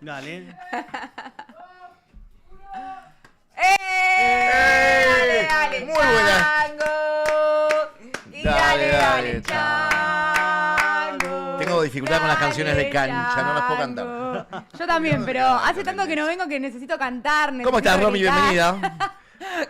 Dale. Dale, Muy buena. chango. Y dale, chango. Tengo dificultad con las canciones de cancha, no las puedo cantar. Chango. Yo también, pero hace tanto que no vengo que necesito cantar. ¿Cómo estás, necesito Romy? gritar. Bienvenida.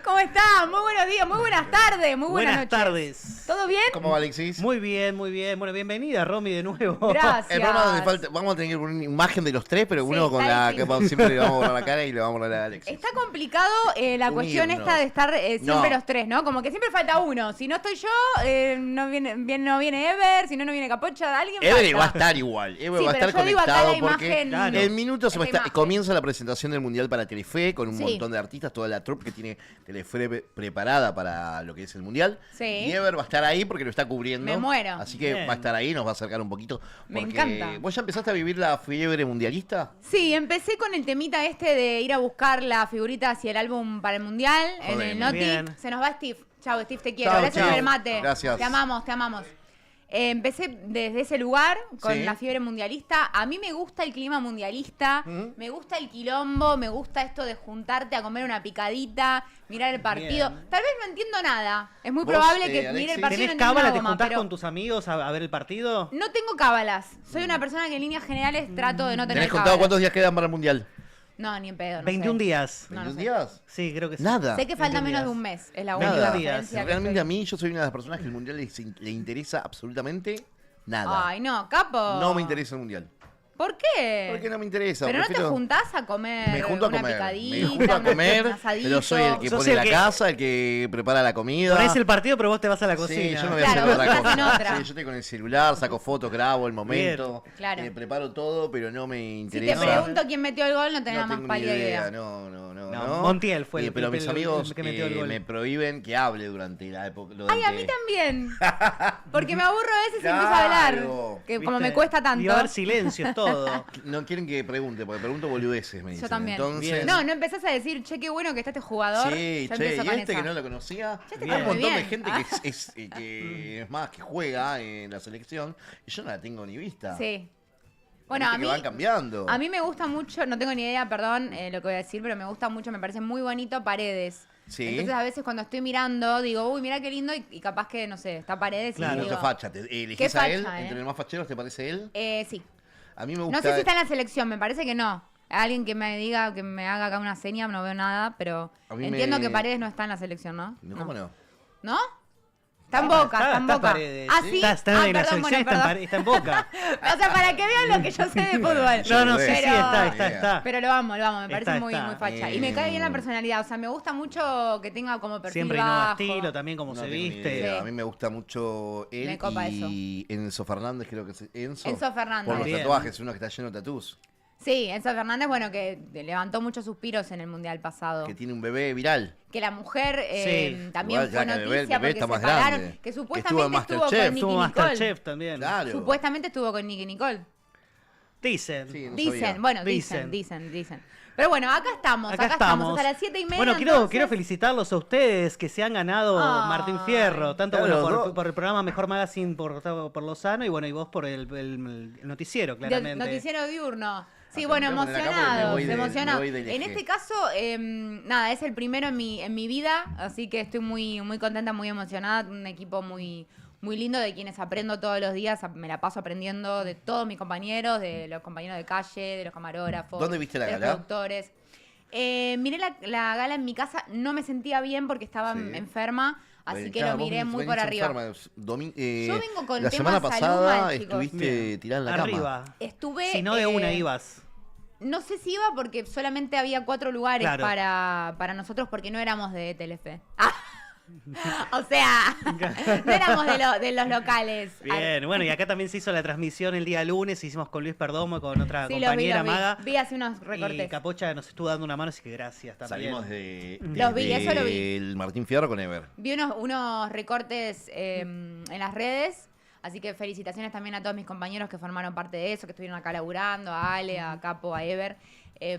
¿Cómo estás? Muy buenos días, muy buenas tardes, muy buenas noches. tardes. ¿Todo bien? ¿Cómo va, Alexis? Muy bien, muy bien. Bueno, bienvenida, Romy, de nuevo. Gracias. El programa donde falta, vamos a tener una imagen de los tres, pero Sí, uno con está la difícil. que siempre le vamos a borrar la cara y le vamos a borrar a Alexis. Está complicado la cuestión Unirnos. esta de estar siempre No. los tres, ¿no? Como que siempre falta uno. Si no estoy yo, no viene Ever, si no viene Capocha, alguien Ever falta. va a estar igual. Ever Sí, va a pero estar yo digo acá conectado la porque imagen. Claro. el minuto Esta imagen. comienza la presentación del Mundial para Telefe con un Sí. montón de artistas, toda la troupe que tiene Telefe preparada para lo que es el Mundial. Sí. Y Ever va a estar ahí porque lo está cubriendo. Me muero. Así que Bien. va a estar ahí, nos va a acercar un poquito. Me porque encanta. ¿Vos ya empezaste a vivir la fiebre mundialista? Sí, empecé con el temita este de ir a buscar las figuritas y el álbum para el Mundial en Joder, el muy Noti. bien. Se nos va Steve. Chau, Steve, te quiero. Chau, Gracias chau. por el mate. Gracias. Te amamos, te amamos. Empecé desde ese lugar con Sí. la fiebre mundialista. A mí me gusta el clima mundialista, me gusta el quilombo, me gusta esto de juntarte a comer una picadita, mirar el partido. Bien. Tal vez no entiendo nada. Es muy ¿Vos, probable que Alexis? mire el partido y ¿Tenés no entienda cábala? una ¿Te goma, juntás pero con tus amigos a ver el partido? no tengo cábalas. Soy una persona que en líneas generales trato de no tener ¿Tenés contado cábalas. cuántos días quedan para el Mundial? No, ni en pedo. No 21 sé. días. No, ¿21 sé. días? Sí, creo que sí. Nada. Sé que falta 21 menos días. de un mes. Es la Nada. única días. diferencia que Realmente estoy- a mí yo soy una de las personas que el Mundial le interesa absolutamente nada. Ay, no, capo. No me interesa el Mundial. ¿Por qué? ¿Por qué no me interesa? Pero no te Prefiero- juntás a comer Me junto a una comer. picadita, Me junto a un comer, asadito. pero soy el que Sos pone el la que- casa, el que prepara la comida. Ponés el partido, pero vos te vas a la cocina. Sí, yo no voy Claro, a vos hacer otra estás en cosa. otra. Sí, yo estoy con el celular, saco fotos, grabo el momento. Bien. Claro. Preparo todo, pero no me Si te interesa. pregunto quién metió el gol, no tenés No la más tengo ni pálida idea. No. No, Montiel fue el- Pero el- mis el- amigos el que metió el gol. me prohíben que hable durante la época. Ay, a mí también. Porque me aburro a veces y empiezo a hablar. Claro. Que como ¿Viste? me cuesta tanto. Y va a haber silencio, es todo. No quieren que pregunte, porque pregunto boludeces, me dicen. Yo también. Entonces, Bien. No, no empezás a decir, che, qué bueno que está este jugador. Sí, Yo che, empiezo y con este esa. que no lo conocía, Ya te hay está un muy montón de bien. gente que es más, que juega en la selección, y yo no la tengo ni vista. Sí. Bueno, Viste a mí, que van cambiando. a mí me gusta mucho, no tengo ni idea, perdón, lo que voy a decir, pero me gusta mucho, me parece muy bonito Paredes. Sí. Entonces a veces cuando estoy mirando digo, uy, mira qué lindo y capaz que, no sé, está Paredes Claro. y Mucha digo, facha. qué ¿Elegís a él? facha, ¿Entre los más facheros te parece él? Sí. A mí me gusta. No sé si está en la selección, me parece que no. Alguien que me diga, que me haga acá una seña, no veo nada, pero A mí entiendo me- que Paredes no está en la selección, ¿no? ¿Cómo no? ¿No? Está en Boca, está en Boca. Paredes. Ah, sí. Está en la perdón, selección, bueno, está, perdón. está en Boca. O sea, para que vean lo que yo sé de fútbol. No, no, sí, sí, Pero- está. Pero lo amo, me parece Está, muy, está. muy facha. Y me cae bien la personalidad, o sea, me gusta mucho que tenga como perfil Siempre bajo. innova estilo, también como No se tengo ni viste. idea. Sí. A mí me gusta mucho él Me copa y Enzo Fernández, creo que es Enzo. Enzo Fernández. Por los Bien. tatuajes, uno que está lleno de tatús. Sí, Enzo Fernández, bueno, que levantó muchos suspiros en el Mundial pasado. Que tiene un bebé viral. Que la mujer Sí. también Igual ya fue que el noticia bebé porque está se más separaron. grande. Que Estuvo supuestamente en estuvo Masterchef. con Nicky Estuvo Nicole. Masterchef también. Claro. Supuestamente estuvo con Nicky Nicole. Dicen. Sí, no Dicen, sabía. bueno, Dicen. dicen. Pero bueno, acá estamos, Acá estamos. hasta las 7:30. Bueno, entonces. quiero felicitarlos a ustedes que se han ganado Ay. Martín Fierro, tanto Claro, bueno, ¿no? por el programa Mejor Magazine por Lozano y bueno, y vos por el noticiero, Del claramente. noticiero diurno. Sí, Acá bueno, me tengo que poner acá porque me emocionados, voy emocionados. me voy del En eje. este caso, nada, es el primero en mi vida, así que estoy muy, muy contenta, muy emocionada. Un equipo muy, muy lindo de quienes aprendo todos los días. Me la paso aprendiendo de todos mis compañeros, de los compañeros de calle, de los camarógrafos. ¿Dónde viste la de los gala? productores. Miré la gala en mi casa, no me sentía bien porque estaba Sí. enferma, así que Claro, lo vos miré muy por venís arriba. enferma. Yo vengo con la tema semana salud pasada mal, chicos. estuviste Bien. tirada en la cama. Arriba. Estuve. Si no de una ibas. No sé si iba porque solamente había 4 lugares Claro. para nosotros porque no éramos de Telefe. O sea, no éramos de los locales. Bien, bueno, y acá también se hizo la transmisión el día lunes, hicimos con Luis Perdomo y con otra Sí, compañera los vi. Maga. Vi hace unos Y recortes. Capocha nos estuvo dando una mano, así que gracias también. Salimos de Los vi, eso lo vi. el Martín Fierro con Ever. Vi unos recortes en las redes. Así que felicitaciones también a todos mis compañeros que formaron parte de eso, que estuvieron acá laburando, a Ale, a Capo, a Ever.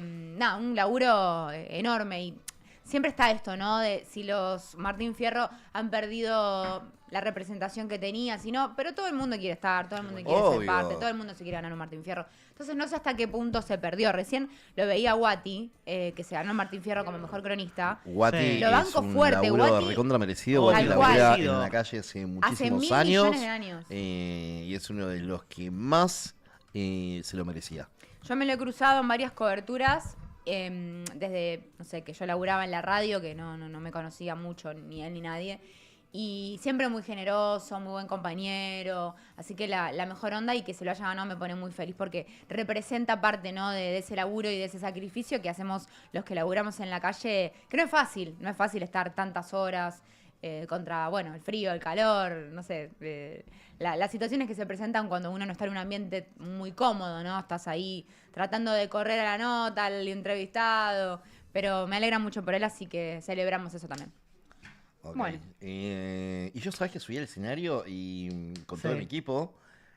Nada, un laburo enorme. Y siempre está esto, ¿no? De si los Martín Fierro han perdido la representación que tenía, sino, pero todo el mundo quiere estar, todo el mundo quiere ser Obvio. parte, todo el mundo se quiere ganar un Martín Fierro. Entonces no sé hasta qué punto se perdió. Recién lo veía Guati, que se ganó el Martín Fierro como mejor cronista. Guati Sí. Lo es banco un fuerte, laburo Guati. recontra merecido. Tal Guati cual. labura en la calle hace muchísimos 1.000 años. millones de años. Y es uno de los que más se lo merecía. Yo me lo he cruzado en varias coberturas, desde, no sé, que yo laburaba en la radio, que no me conocía mucho, ni él ni nadie. Y siempre muy generoso, muy buen compañero. Así que la mejor onda, y que se lo haya ganado me pone muy feliz porque representa parte, ¿no? de ese laburo y de ese sacrificio que hacemos los que laburamos en la calle. Que no es fácil estar tantas horas contra, bueno, el frío, el calor, no sé. Las situaciones que se presentan cuando uno no está en un ambiente muy cómodo, ¿no? Estás ahí tratando de correr a la nota, al entrevistado. Pero me alegra mucho por él, así que celebramos eso también. Ok. Bueno. Y yo sabes que subí al escenario y con todo Sí. mi equipo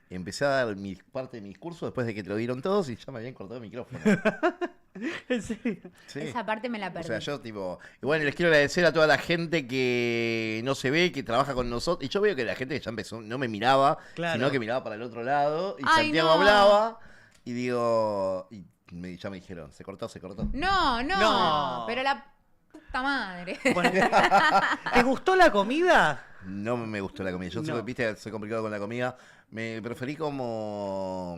empecé a dar parte de mi discurso después de que te lo dieron todos y ya me habían cortado el micrófono. ¿En serio? Sí. Esa parte me la O perdí. sea, yo tipo... Y bueno, les quiero agradecer a toda la gente que no se ve, que trabaja con nosotros. Y yo veo que la gente que ya empezó no me miraba, Claro. sino que miraba para el otro lado. Y Ay, Santiago no. hablaba y digo... Y ya me dijeron, se cortó. No, No. pero la puta madre. Bueno, ¿te gustó la comida? No me gustó la comida. Yo No. viste, soy complicado con la comida. Me preferí como...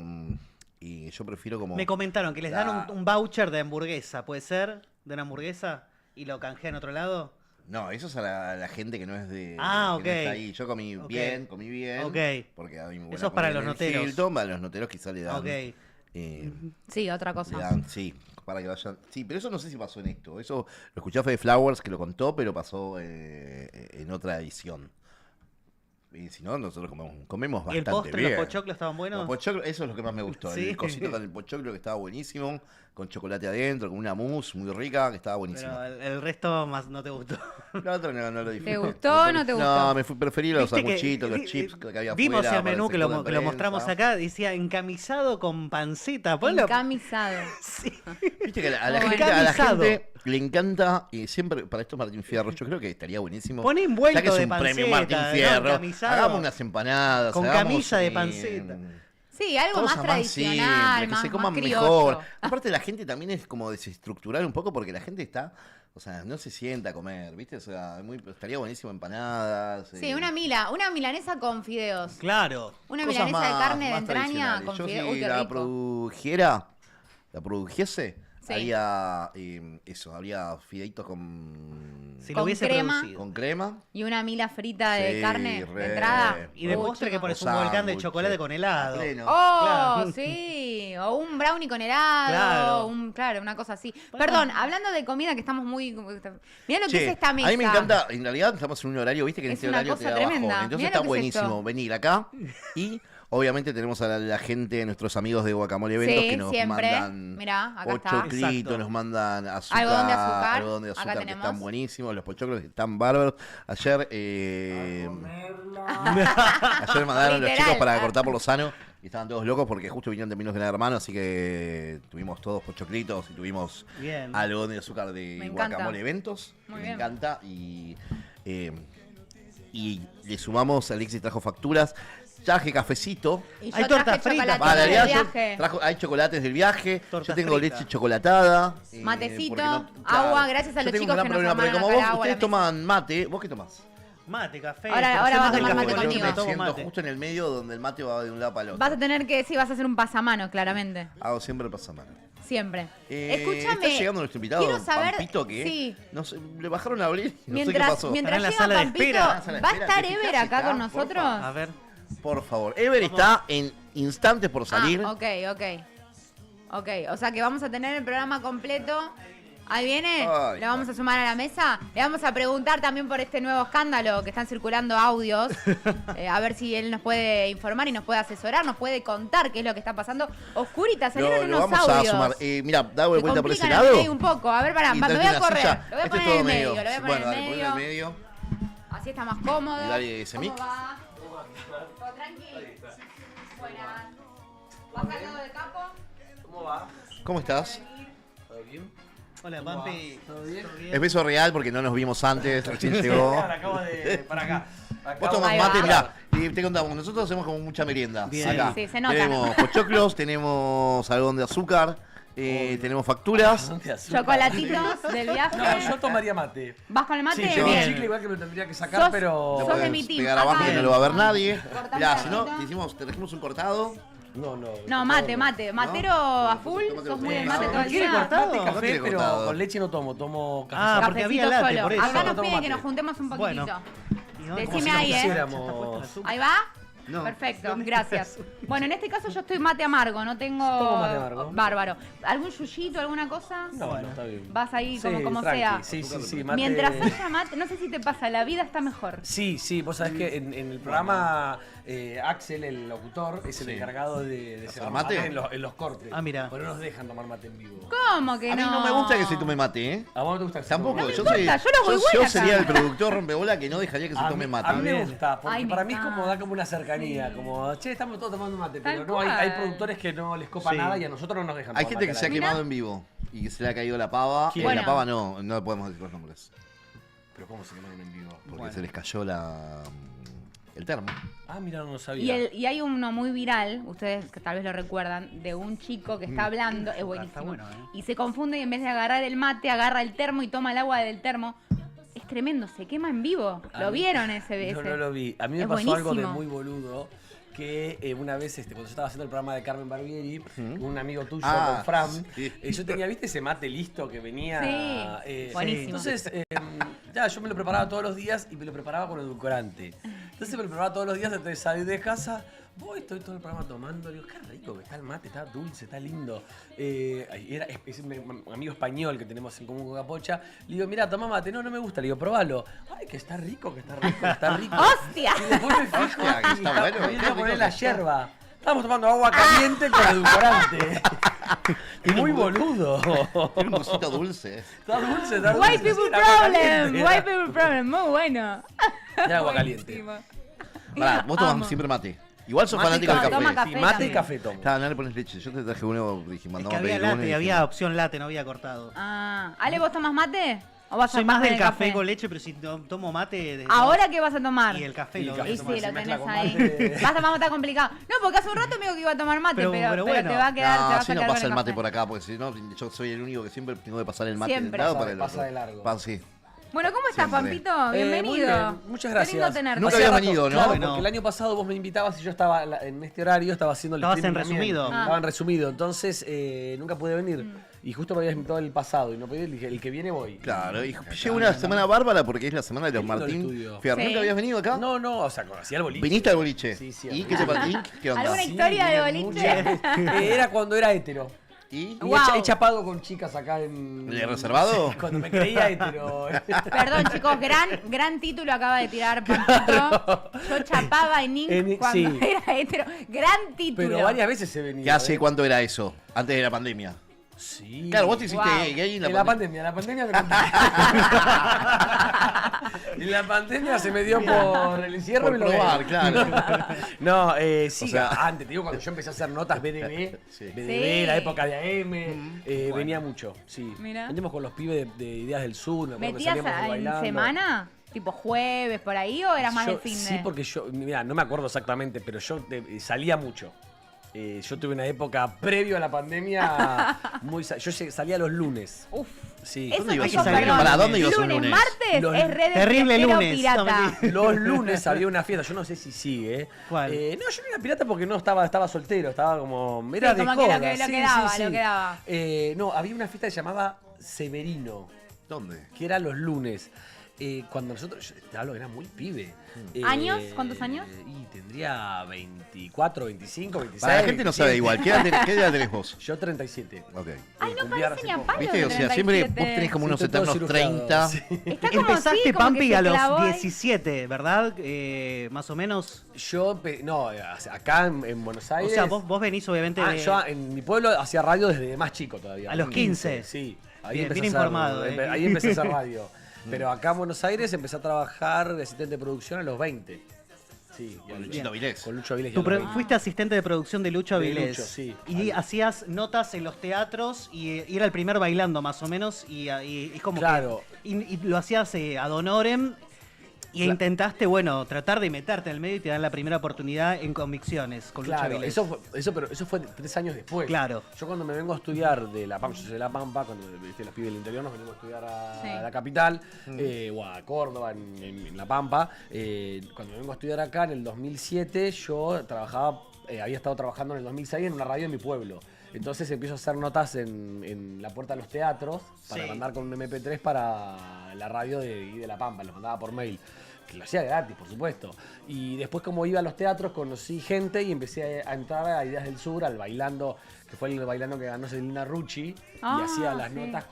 Y yo prefiero como... Me comentaron que les dan un voucher de hamburguesa, ¿puede ser? ¿De una hamburguesa? ¿Y lo canjean a otro lado? No, eso es a la gente que no es de... Ah, que no ok. está ahí. Yo comí Ok. bien. Ok. Porque hay muy buena Eso es para comida los en el noteros. Hilton, para los noteros quizá le dan... Ok. Sí, otra Le cosa. dan, sí, para que vayan. Sí, pero eso no sé si pasó en esto. Eso lo escuché a Fede Flowers que lo contó, pero pasó en otra edición. Y si no, nosotros comemos ¿Y el bastante postre, bien. los pochoclos estaban buenos? Los pochoclos, eso es lo que más me gustó. Sí. El cosito con el pochoclo que estaba buenísimo, con chocolate adentro, con una mousse muy rica que estaba buenísimo. Pero el resto más no te gustó. Lo otro no lo disfruté. ¿Te gustó o no te gustó? No, preferí los Viste que- sanguchitos, los chips que había Vimos afuera el menú para que lo, sector de que lo mostramos prensa. acá, decía encamisado con panceta. Ponlo. Encamisado. Sí. Viste que a la Bueno. gente, Encamisado. le encanta, y siempre para esto Martín Fierro, yo creo que estaría buenísimo. Pon envuelto ya que es de un premio panceta, Martín ¿no? Fierro, Encamisado. hagamos unas empanadas. Con hagamos, camisa de panceta. Sí, algo más cosas tradicional, simples, más, que se coman más mejor. criollo. Aparte la gente también es como desestructurar un poco porque la gente está, o sea, no se sienta a comer, ¿viste? O sea, estaría buenísimo empanadas. Sí, una milanesa con fideos. Claro. Una cosas milanesa de más- carne de más entraña tradicionales. con Yo fideos. si Uy, qué la rico. produjese, Sí. haría eso, habría fideitos Si Con lo hubiese crema. producido. con crema. Y una mila frita de Sí, carne re. de entrada. Y de Uy, postre que chico. pones un O volcán de sándwiches. chocolate con helado. A pleno. Oh, Claro. sí. O un brownie con helado. Claro. Claro, una cosa así. Bueno. Perdón, hablando de comida que estamos muy... Mirá lo que Che, es esta mesa. a mí me encanta, en realidad estamos en un horario, viste que en Es este una horario cosa te da tremenda. bajón. Entonces Mirá está lo que es esto. buenísimo venir acá y obviamente tenemos a la gente, nuestros amigos de Guacamole Eventos Sí, que nos siempre. mandan Mirá, acá está. pochoclitos, Exacto. nos mandan azúcar, Algodón de azúcar. algodón de Acá azúcar que tenemos. están buenísimos, los pochoclos que están bárbaros. Ayer ayer mandaron los Literal. chicos para cortar por lo sano y estaban todos locos porque justo vinieron de Minos Gran Hermano, así que tuvimos todos pochoclitos y tuvimos Bien. algodón de azúcar de Me encanta. Guacamole Eventos, que Muy me bien. encanta y le sumamos, Alexis trajo facturas, traje cafecito. Y Hay yo torta traje frita. chocolate Va, en del realidad yo viaje. hay chocolates del viaje, Torta yo tengo frita. leche chocolatada. Matecito, porque agua, gracias a yo los tengo un chicos gran que nos problema, porque armaron como acá vos, el agua a la ustedes toman mate, ¿vos qué tomás? Mate, café. Ahora pero vas a yo tomar el mate café, conmigo. yo me tomo siento mate. justo en el medio donde el mate va de un lado para el otro. Vas a tener que, sí, vas a hacer un pasamano, claramente. Hago siempre pasamano. Siempre. Está Escúchame. llegando nuestro invitado, quiero saber, Pampito, que sí. no sé, le bajaron a abrir y no sé qué Mientras, pasó. mientras Estará en la llega sala de Pampito, espera. En la sala de ¿va a espera. estar ¿Te Ever fijas? acá Está, con porfa. nosotros? A ver. Por favor, Ever está en instantes por salir. Ah, ok. O sea que vamos a tener el programa completo. Ahí viene, Ay, lo vamos a sumar a la mesa. Le vamos a preguntar también por este nuevo escándalo que están circulando audios. A ver si él nos puede informar y nos puede asesorar, nos puede contar qué es lo que está pasando. Oscurita, salieron Lo unos vamos audios. a sumar. Mira, da que vuelta por ese complican lado. al medio un poco. A ver, pará, Y me voy tráete a una correr. silla. Lo voy a Este poner es en todo el medio. medio. Lo voy a poner Bueno, en dale, el ponelo en el medio. medio. Así está más cómodo. Y dale ese mic. ¿Cómo va? ¿Todo tranqui? Buenas. ¿Baja todo de capo? ¿Cómo va? ¿Cómo estás? ¿Todo bien? Hola, Pampi. ¿Todo bien? Es beso real porque no nos vimos antes, recién llegó. Acabo de. Para acá. Vos tomás Ahí mate, va. mirá, te contamos, nosotros hacemos como mucha merienda. Bien. Acá. Sí, se nota. Tenemos pochoclos, tenemos algodón de azúcar, tenemos facturas. Chocolatitos del viaje. No, yo tomaría mate. ¿Vas con el mate? Sí, yo Bien. un chicle igual que me lo tendría que sacar, Sos- pero... Lo sos de podés mi team. pegar abajo Acá que no lo va a ver nadie. Cortame Mirá, la si no, ratita. te trajimos un cortado. No. No, mate. Matero a full. Tómate Sos un muy de poco. mate No, todo el ¿quiere día. cortado? Mate y No café, quiere pero cortado. con leche no tomo café. Ah, porque había Cafecito latte, solo. por eso. Acá nos Tomo pide que mate. nos juntemos un poquitito. Bueno. ¿Y dónde- Decime Como si ahí, nos ¿eh? pusiéramos. Ahí va. No. Perfecto, ¿Dónde gracias. está el Bueno, en este caso yo estoy mate amargo, no tengo... ¿Cómo mate amargo? Bárbaro. ¿Algún yuyito, alguna cosa? No, está bien. Vas ahí Sí, como tranqui. sea. Sí, mate. Mientras haya mate, no sé si te pasa, la vida está mejor. Sí, vos sabés que en el programa Axel, el locutor, es el Sí. encargado de ¿Hacer cebar mate? en los cortes. Ah, mirá. Pero no nos dejan tomar mate en vivo. ¿Cómo que A mí no me gusta que se tome mate, ¿eh? ¿A vos no te gusta que se Tampoco, tome me yo mate? importa, soy, yo no voy buena sería acá. el productor rompebola que no dejaría que se tome mate. A mí me Bien. gusta, porque Ay, me para mí es como encanta. da como una cercanía, como, che, estamos todos tomando mate, Tal pero no, hay cual. productores que no les copa Sí. nada y a nosotros no nos dejan Hay tomar gente que mate se ha al aire. quemado en vivo y que se le ha caído la pava. ¿Quién? La Bueno. pava no le podemos decir los nombres. Pero ¿cómo se quemaron en vivo? Porque Bueno. se les cayó el termo. Ah, mira, no lo sabía. Y hay uno muy viral, ustedes que tal vez lo recuerdan, de un chico que está hablando, es buenísimo, Está bueno, y se confunde y en vez de agarrar el mate, agarra el termo y toma el agua del termo. Es tremendo, se quema en vivo. A ¿Lo mí- vieron ese? Yo no lo vi. A mí me Es pasó algo de buenísimo. muy boludo. Que una vez, cuando yo estaba haciendo el programa de Carmen Barbieri, un amigo tuyo, Ah, con Fran, sí. yo tenía, ¿viste ese mate listo que venía? Sí, buenísimo. Entonces, ya, yo me lo preparaba todos los días y me lo preparaba con edulcorante. Entonces me lo preparaba todos los días antes de salir de casa. Voy, estoy todo el programa tomando. Digo, qué rico que está el mate, está dulce, está lindo. Es un amigo español que tenemos en común con Capocha. Le digo, mira, toma mate. No, no me gusta. Le digo, probalo. Ay, que está rico, que está rico, que está rico. ¡Hostia! Y después me fijo Hostia, que está y bueno, me viene qué a rico poner que la está. yerba. Estábamos tomando agua caliente con edulcorante. Y muy boludo. Tiene un gustito dulce. Está dulce, está dulce. White people Sí, era agua problem, caliente, white people problem, muy bueno. Era agua caliente. Buenísimo. Pará, vos Amo. tomás siempre mate. Igual sos Mate y fanático del café. café. Toma café Sí, mate y también. café tomo. Claro, no le pones leche. Yo te traje uno, dije, Es mandamos que a había pedir uno latte, y había dijimos, opción latte, no había cortado. Ah, Ale, ¿vos tomás mate? ¿O vas Soy a más pasar del el café con leche, pero si tomo mate... ¿Ahora qué vas a tomar? Y el café Y lo el café Y tomar, sí, se lo mezcla tenés con ahí. mate. Vas a vamos, está complicado. No, porque hace un rato me dijo que iba a tomar mate, Pero pero bueno. te va a quedar, te No, vas a así no quedar pasa con el mate café. por acá, porque si no, yo soy el único que siempre tengo que pasar el mate Siempre. del lado Pasa- para el pasa otro. de largo. Sí. Bueno, ¿cómo estás, Siempre. Pampito? Muy Bienvenido. bien, muchas gracias. Qué lindo tenerte. Nunca Hacía habías rato, venido, ¿no? Claro, Bueno. porque el año pasado vos me invitabas y yo estaba en este horario, estaba haciendo el Estabas streaming en también. resumido. Ah. Estaba en resumido, entonces nunca pude venir. Y justo me habías invitado el pasado y no podía, dije, el que viene voy. Claro, y llevo una semana bárbara porque es la semana de los Qué lindo el Martín estudio. Fierro. Sí. ¿Nunca habías venido acá? No, no, o sea, conocía el boliche. ¿Viniste al boliche? Sí, sí. ¿Y qué te pareció? ¿Qué onda? ¿Alguna historia de vine boliche? muchas. Era cuando era hétero. ¿Y? Y Wow. he chapado con chicas acá en... ¿De reservado? Sí, cuando me creía hétero. Perdón, chicos, gran título acaba de tirar Pampito. Yo chapaba en Inc. cuando sí. era hetero. Gran título. Pero varias veces he venido. ¿Qué hace ¿eh? cuánto era eso? Antes de la pandemia. Sí. Claro, vos te hiciste Wow. gay en En la la pandemia. pandemia me conté. En la pandemia se me dio por el encierro Por y lo probar, veo. claro. No, sí, O sea- antes, te digo, cuando yo empecé a hacer notas BDB, Sí. BDB, Sí. la época de AM, venía mucho, sí. Mira. Veníamos con los pibes de Ideas del Sur, me acuerdo que ¿Metías salíamos en bailando. semana? ¿Tipo jueves por ahí o eras más Yo- de fin de? Sí, porque yo, mira, no me acuerdo exactamente, pero yo salía mucho. Yo tuve una época previo a la pandemia, yo salía los lunes. Uf. Sí. Eso ¿Dónde ibas tipo, a salir? perdón, ¿Para dónde ibas un lunes, lunes? martes Los- es red de Terrible fiestero lunes. pirata. No, mentira. Los lunes había una fiesta, yo no sé si sigue. ¿Cuál? No, yo no era pirata porque no estaba soltero, estaba como. Era Sí, de como que lo joda, que- lo sí, quedaba, sí, lo sí. quedaba. No, había una fiesta que se llamaba Severino, ¿Dónde? que era los lunes. Cuando nosotros, yo te hablo que era muy pibe. ¿Años? ¿Cuántos años? Y tendría 24, 25, 26. Para la gente no sabe 27. igual. ¿Qué edad tenés vos? Yo 37. Ok. Ay, no Cumplí parece hace ni a poco. palo. ¿Viste? de O sea, siempre vos 37. tenés como unos Sí, estoy todo eternos cirugiado, 30. sí. Está como Empezaste, así, como Pampi, que a se los clavó ahí. 17, ¿verdad? Más o menos. Yo, no, acá en Buenos O Aires. sea, vos venís obviamente Ah, de... yo en mi pueblo hacía radio desde más chico todavía. A los con 15. Sí. Bien, empecé bien a hacer- informado, Ahí empecé a hacer radio. Pero acá en Buenos Aires empecé a trabajar de asistente de producción a los 20. Sí, Con y- Luchito Vilés. Con Lucho Avilés. Tú fuiste asistente de producción de Lucho De Avilés. Lucho, sí. Y hacías notas en los teatros y era el primer bailando más o menos. Y es como Claro. que. Y lo hacías ad honorem. Y intentaste, bueno, tratar de meterte en el medio y te dan la primera oportunidad en Convicciones con Lucha Claro, Vilés. eso fue 3 años después. Claro. Yo cuando me vengo a estudiar de La Pampa, yo soy de La Pampa, cuando ¿viste? Los pibes del interior nos venimos a estudiar a Sí. la capital, o a Córdoba, en La Pampa. Cuando me vengo a estudiar acá, en el 2007, yo trabajaba, había estado trabajando en el 2006 en una radio en mi pueblo. Entonces empiezo a hacer notas en la puerta de los teatros para Sí. mandar con un MP3 para la radio de La Pampa, los mandaba por mail. Que lo hacía gratis, por supuesto. Y después, como iba a los teatros, conocí gente y empecé a entrar a Ideas del Sur, al bailando, que fue el bailando que ganó Celina Rucci. Ah, y hacía las sí. notas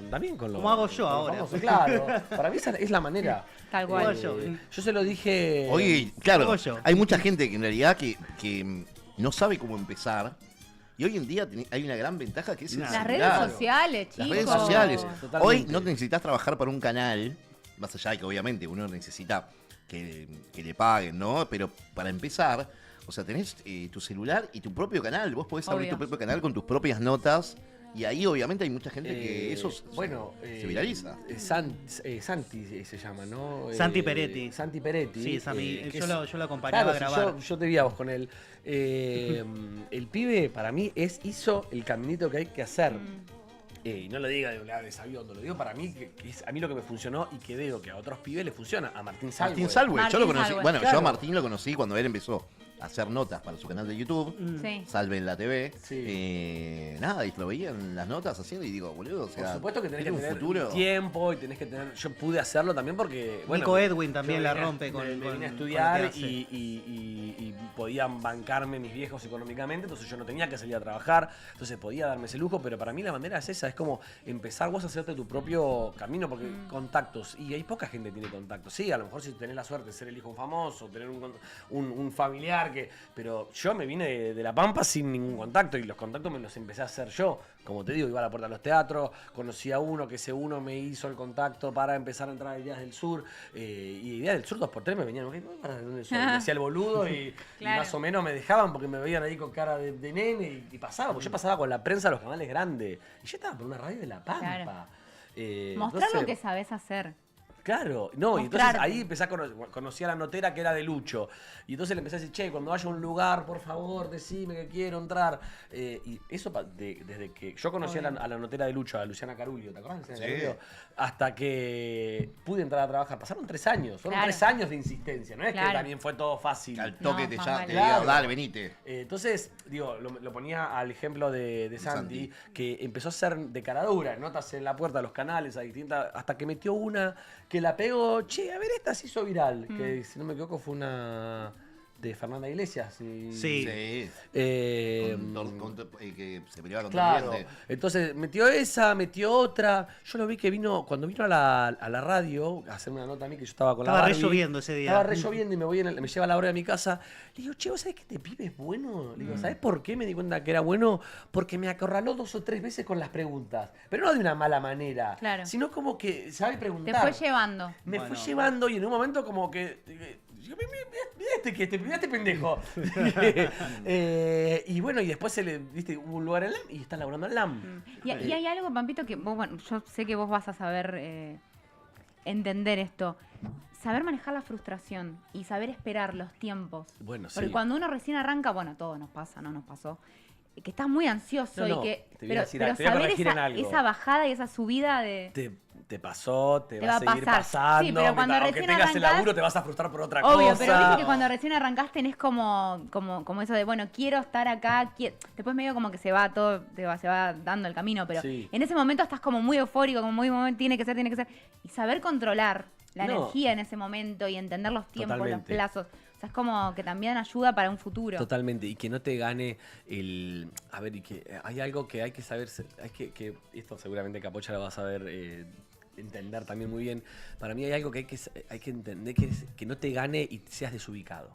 también con los. Como hago yo con los ahora. famosos, claro. Para mí esa es la manera. Tal cual. Yo se lo dije. Oye, claro, Como yo. hay mucha gente que en realidad que no sabe cómo empezar. Y hoy en día hay una gran ventaja que es el Las Las celular. redes sociales, chicos. Las redes sociales. Totalmente. Hoy no necesitas trabajar para un canal, más allá de que obviamente uno necesita que le paguen, ¿no? Pero para empezar, o sea, tenés tu celular y tu propio canal. Vos podés abrir Obvio. tu propio canal con tus propias notas. Y ahí obviamente hay mucha gente que eso se viraliza. Santi se llama, ¿no? Santi Peretti. Santi Peretti. Sí, que yo lo acompañaba claro, a si grabar. yo te vi a vos con él. El pibe, para mí, hizo el caminito que hay que hacer. Y no lo diga de sabiondo, lo digo para mí, que es a mí lo que me funcionó y que veo que a otros pibes le funciona. A Martín Salwe. Martín Salwe, yo Martín lo conocí. Salwe. Bueno, yo Claro. a Martín lo conocí cuando él empezó a hacer notas para su canal de YouTube. Sí. Salve en la TV. Sí. Nada, y lo veía en las notas haciendo y digo, boludo, o sea, Por supuesto que tenés que tiene tener un futuro. tiempo y tenés que tener. Yo pude hacerlo también porque. Bueno, Nico Edwin también yo la venía- rompe con- me vine con a lo estudiar que hace. y podían bancarme mis viejos económicamente, entonces yo no tenía que salir a trabajar, entonces podía darme ese lujo, pero para mí la manera es esa, es como empezar vos a hacerte tu propio camino, porque contactos, y hay poca gente que tiene contactos. Sí, a lo mejor si tenés la suerte de ser el hijo de un famoso, tener un familiar, pero yo me vine de La Pampa sin ningún contacto y los contactos me los empecé a hacer yo. Como te digo, iba a la puerta de los teatros, conocí a uno, que ese uno me hizo el contacto para empezar a entrar a Ideas del Sur. Y Ideas del Sur 2x3 me venían, ¿para dónde soy? Me hacía el boludo y Claro. más o menos me dejaban porque me veían ahí con cara de nene y pasaba, porque yo pasaba con la prensa a los canales grandes. Y yo estaba por una radio de La Pampa. Claro. Entonces, Mostrar lo que sabés hacer. Claro, no, y entonces Mostrarte. ahí empecé a conocí a la notera que era de Lucho. Y entonces le empecé a decir, che, cuando vaya a un lugar, por favor, decime que quiero entrar. Y eso desde que yo conocí a la notera de Lucho, a Luciana Carulio, ¿te acuerdas de Luciana Sí. Carulio? Hasta que pude entrar a trabajar. Pasaron 3 años, fueron Claro. 3 años de insistencia, no es Claro. que también fue todo fácil. Al toque No, te, más ya, vale. te diga, Claro. dale, venite. Entonces, digo, lo ponía al ejemplo de Santi, que empezó a hacer de cara dura, notas en la puerta de los canales, a distintas, hasta que metió una que la pegó, che, a ver, esta se hizo viral, que si no me equivoco fue una de Fernanda Iglesias. Sí. Sí. Eh, Que se peleaba con Claro, Torriente. entonces metió esa, metió otra. Yo lo vi que cuando vino a la radio a hacer una nota a mí que yo estaba con la Estaba re Barbie. lloviendo ese día. Estaba re lloviendo y me lleva a la hora de mi casa. Le digo, che, ¿vos sabés que este pibe es bueno? Le digo, ¿sabés por qué me di cuenta que era bueno? Porque me acorraló 2 o 3 veces con las preguntas. Pero no de una mala manera. Claro. Sino como que sabe Te preguntar. fue llevando. Me Bueno. fue llevando y en un momento como que... Mirá este pendejo. Y bueno, y después viste, hubo un lugar en LAM y está laburando en LAM. Y hay algo, Pampito, que vos, bueno, yo sé que vos vas a saber entender esto. Saber manejar la frustración y saber esperar los tiempos. Bueno, sí. Porque cuando uno recién arranca, bueno, todo nos pasa, no nos pasó. Que estás muy ansioso No, y que. te voy a decir pero algo, te voy a saber corregir en algo. esa bajada y esa subida de. Te pasó, te Te va a va a seguir pasar. pasando. Sí, pero cuando aunque recién tengas el arrancás- laburo, te vas a frustrar por otra Obvio, cosa. pero viste que cuando recién arrancás tenés como eso de, bueno, quiero estar acá. Después medio como que se va todo, se va dando el camino, pero Sí. en ese momento estás como muy eufórico, como muy, tiene que ser. Y saber controlar la No. energía en ese momento y entender los tiempos, Totalmente. los plazos. O sea, es como que también ayuda para un futuro. Totalmente, y que no te gane el... A ver, y que hay algo que hay que saber, que esto seguramente Capocha lo va a saber entender también muy bien. Para mí hay algo que hay que entender, que es que no te gane y seas desubicado.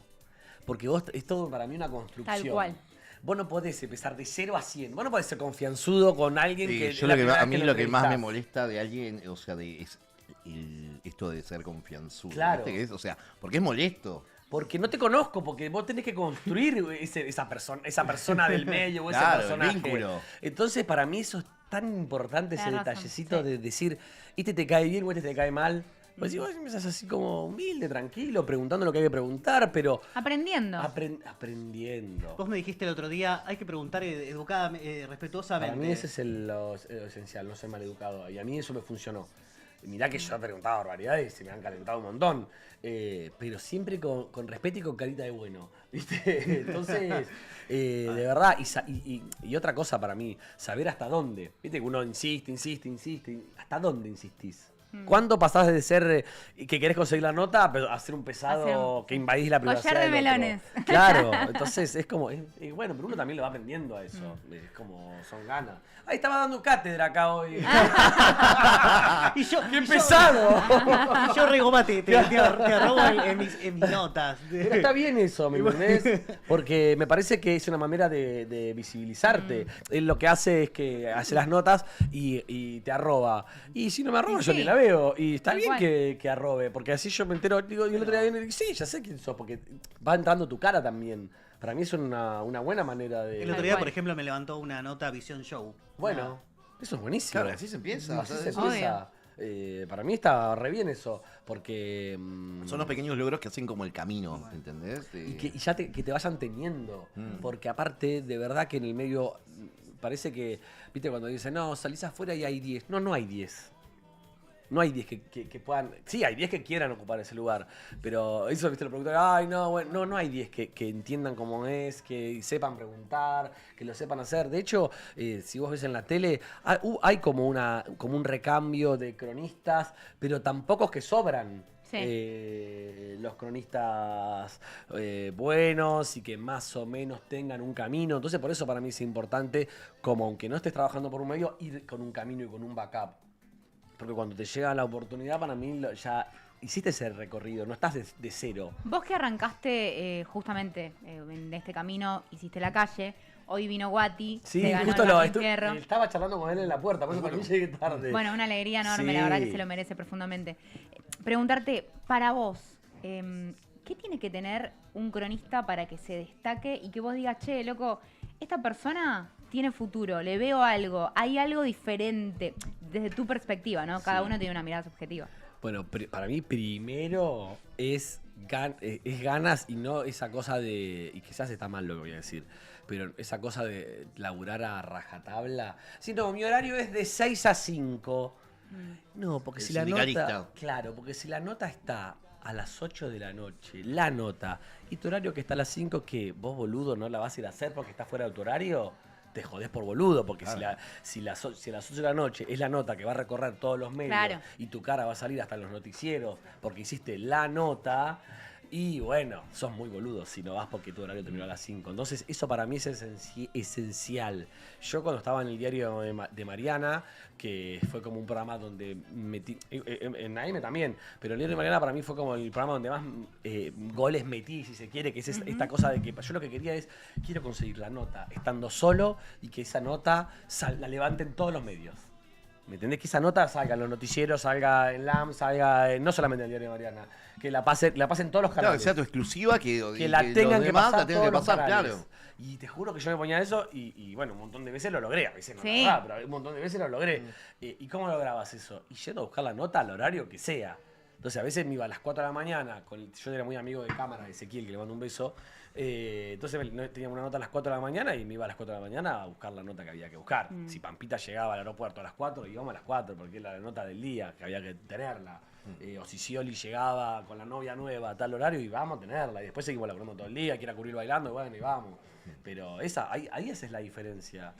Porque vos, es todo para mí una construcción. Tal cual. Vos no podés empezar de 0 a 100. Vos no podés ser confianzudo con alguien Sí, que... yo es la lo que, primera a vez mí que lo que más me entrevistás. molesta de alguien, o sea, es esto de ser confianzudo. Claro. ¿viste? Que es, o sea, porque es molesto. Porque no te conozco, porque vos tenés que construir esa persona del medio o ese Claro, el personaje. vínculo. Entonces, para mí eso es tan importante, ese Tenés razón, detallecito sí. de decir, este te cae bien o este te cae mal. Pues si vos empezás así como humilde, tranquilo, preguntando lo que hay que preguntar, pero Aprendiendo. aprendiendo. Vos me dijiste el otro día, hay que preguntar educadamente, respetuosamente. Para mí ese es lo esencial, no ser maleducado. Y a mí eso me funcionó. Mirá que yo he preguntado barbaridades y se me han calentado un montón. Pero siempre con respeto y con carita de bueno. ¿Viste? Entonces, de verdad, y otra cosa para mí, saber hasta dónde. Viste que uno insiste. ¿Hasta dónde insistís? ¿Cuándo pasás de ser que querés conseguir la nota a ser un pesado que invadís la privacidad collar de del otro? melones. Claro, entonces es como, bueno, pero uno también lo va aprendiendo a eso. Es como, son ganas. Ahí estaba dando cátedra acá hoy. Y yo, ¡Qué pesado! Y yo Regoma te robo en mis notas. Pero está bien eso, ¿me entendés? Porque me parece que es una manera de visibilizarte. Él lo que hace es que hace las notas y te arroba. Y si no me arroba, Y yo sí. ni la veo. Y está Tal bien cual. que arrobe, porque así yo me entero. Digo, y el otro día viene y digo, sí, ya sé quién sos, porque va entrando tu cara también. Para mí es una buena manera de. El otro día, por ejemplo, me levantó una nota Visión Show. Bueno, eso es buenísimo. Claro, así se empieza. Así o se sea, empieza. Para mí está re bien eso, porque son los pequeños logros que hacen como el camino, ¿entendés? y ya que te vayan teniendo, porque aparte de verdad que en el medio parece que, viste, cuando dicen, no, salís afuera y hay 10, no hay 10. No hay 10 que puedan. Sí, hay 10 que quieran ocupar ese lugar. Pero eso, viste, los productores. Ay, no, bueno, no hay 10 que entiendan cómo es, que sepan preguntar, que lo sepan hacer. De hecho, si vos ves en la tele, hay como un recambio de cronistas, pero tampoco es que sobran. Sí. Los cronistas buenos y que más o menos tengan un camino. Entonces, por eso para mí es importante, como aunque no estés trabajando por un medio, ir con un camino y con un backup. Porque cuando te llega la oportunidad, para mí ya hiciste ese recorrido, no estás de cero. Vos que arrancaste justamente en este camino, hiciste la calle, hoy vino Guati, Sí, se ganó justo el Martín lo Fierro. estaba charlando con él en la puerta, por eso también llegué tarde. Bueno, una alegría enorme, Sí. la verdad que se lo merece profundamente. Preguntarte, para vos, ¿qué tiene que tener un cronista para que se destaque y que vos digas, che, loco, esta persona tiene futuro, le veo algo, hay algo diferente desde tu perspectiva, ¿no? Cada uno tiene una mirada subjetiva. Bueno, para mí primero es ganas y no esa cosa de, y quizás está mal lo que voy a decir, pero esa cosa de laburar a rajatabla. Sí, no, mi horario es de 6 a 5. No, porque El si la sindicalista. nota... Claro, porque si la nota está a las 8 de la noche, la nota, y tu horario que está a las 5, que vos, boludo, no la vas a ir a hacer porque está fuera de tu horario, te jodés por boludo, porque si a las 8 de la noche es la nota que va a recorrer todos los medios Claro. y tu cara va a salir hasta en los noticieros porque hiciste la nota, y bueno, sos muy boludo si no vas porque tu horario terminó a las 5. Entonces eso para mí es esencial. Yo cuando estaba en el diario de Mariana, que fue como un programa donde metí, en AM también, pero el diario de Mariana para mí fue como el programa donde más goles metí, si se quiere, que es esta cosa de que yo lo que quería es, quiero conseguir la nota estando solo y que esa nota la levanten todos los medios. ¿Me entendés? Que esa nota salga en los noticieros, salga en LAM, salga no solamente en el diario de Mariana, que la pasen todos los Claro, canales. que sea tu exclusiva, que La tengan los que demás pasar la tengan que todos los pasar, canales. claro. Y te juro que yo me ponía eso y bueno, un montón de veces lo logré. A veces no, Sí. la verdad, pero un montón de veces lo logré. ¿Y cómo lograbas eso? Y yendo a buscar la nota al horario que sea. Entonces a veces me iba a las 4 de la mañana, yo era muy amigo de cámara de Ezequiel, que le mando un beso. Entonces teníamos una nota a las 4 de la mañana y me iba a las 4 de la mañana a buscar la nota que había que buscar. Si Pampita llegaba al aeropuerto a las 4, íbamos a las 4 porque era la nota del día, que había que tenerla. O si Scioli llegaba con la novia nueva a tal horario y vamos a tenerla. Y después seguimos laburando todo el día, quiera cubrir bailando, y bueno, y vamos. Pero ahí esa es la diferencia.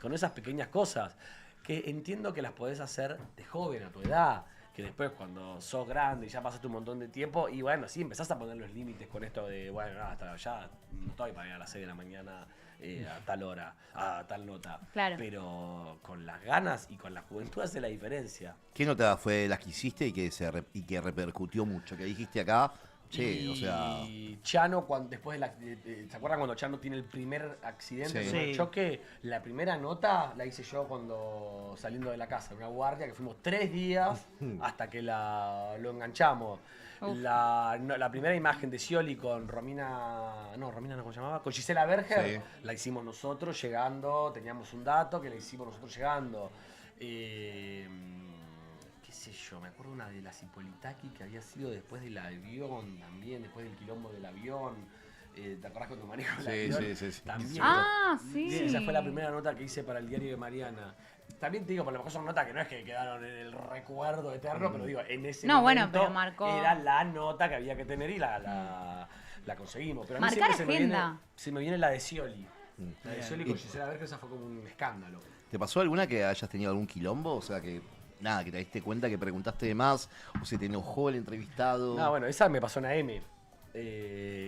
Con esas pequeñas cosas que entiendo que las podés hacer de joven a tu edad. Que después cuando sos grande y ya pasaste un montón de tiempo, y bueno, sí, empezás a poner los límites con esto de, bueno, hasta ya no estoy para ir a las 6 de la mañana a tal hora, a tal nota. Claro. Pero con las ganas y con la juventud hace la diferencia. ¿Qué nota fue la que hiciste y que repercutió mucho? Que dijiste acá, che, o sea... Y Chano, después ¿se acuerdan cuando Chano tiene el primer accidente, Sí. el primer Sí. choque? La primera nota la hice yo cuando saliendo de la casa, una guardia que fuimos 3 días hasta que lo enganchamos. Uf. La primera imagen de Scioli con Romina, ¿cómo se llamaba? Con Gisela Berger, la hicimos nosotros llegando, teníamos un dato que la hicimos nosotros llegando. ¿Qué sé yo, me acuerdo una de las Hipolitaki que había sido después del avión también, después del quilombo del avión. ¿Te acordás cuando manejo el avión? Sí. También. Ah, sí. Esa fue la primera nota que hice para el diario de Mariana. También te digo, por lo mejor son notas que no es que quedaron en el recuerdo eterno, pero digo, en ese No, bueno, momento pero marcó. era la nota que había que tener y la conseguimos. Pero a mí Marcar siempre agenda. se me viene la de Scioli. La de Scioli con Gisela Berger, esa fue como un escándalo. ¿Te pasó alguna que hayas tenido algún quilombo? O sea, que nada, que te diste cuenta que preguntaste de más, o se te enojó el entrevistado. No, bueno, esa me pasó en AM.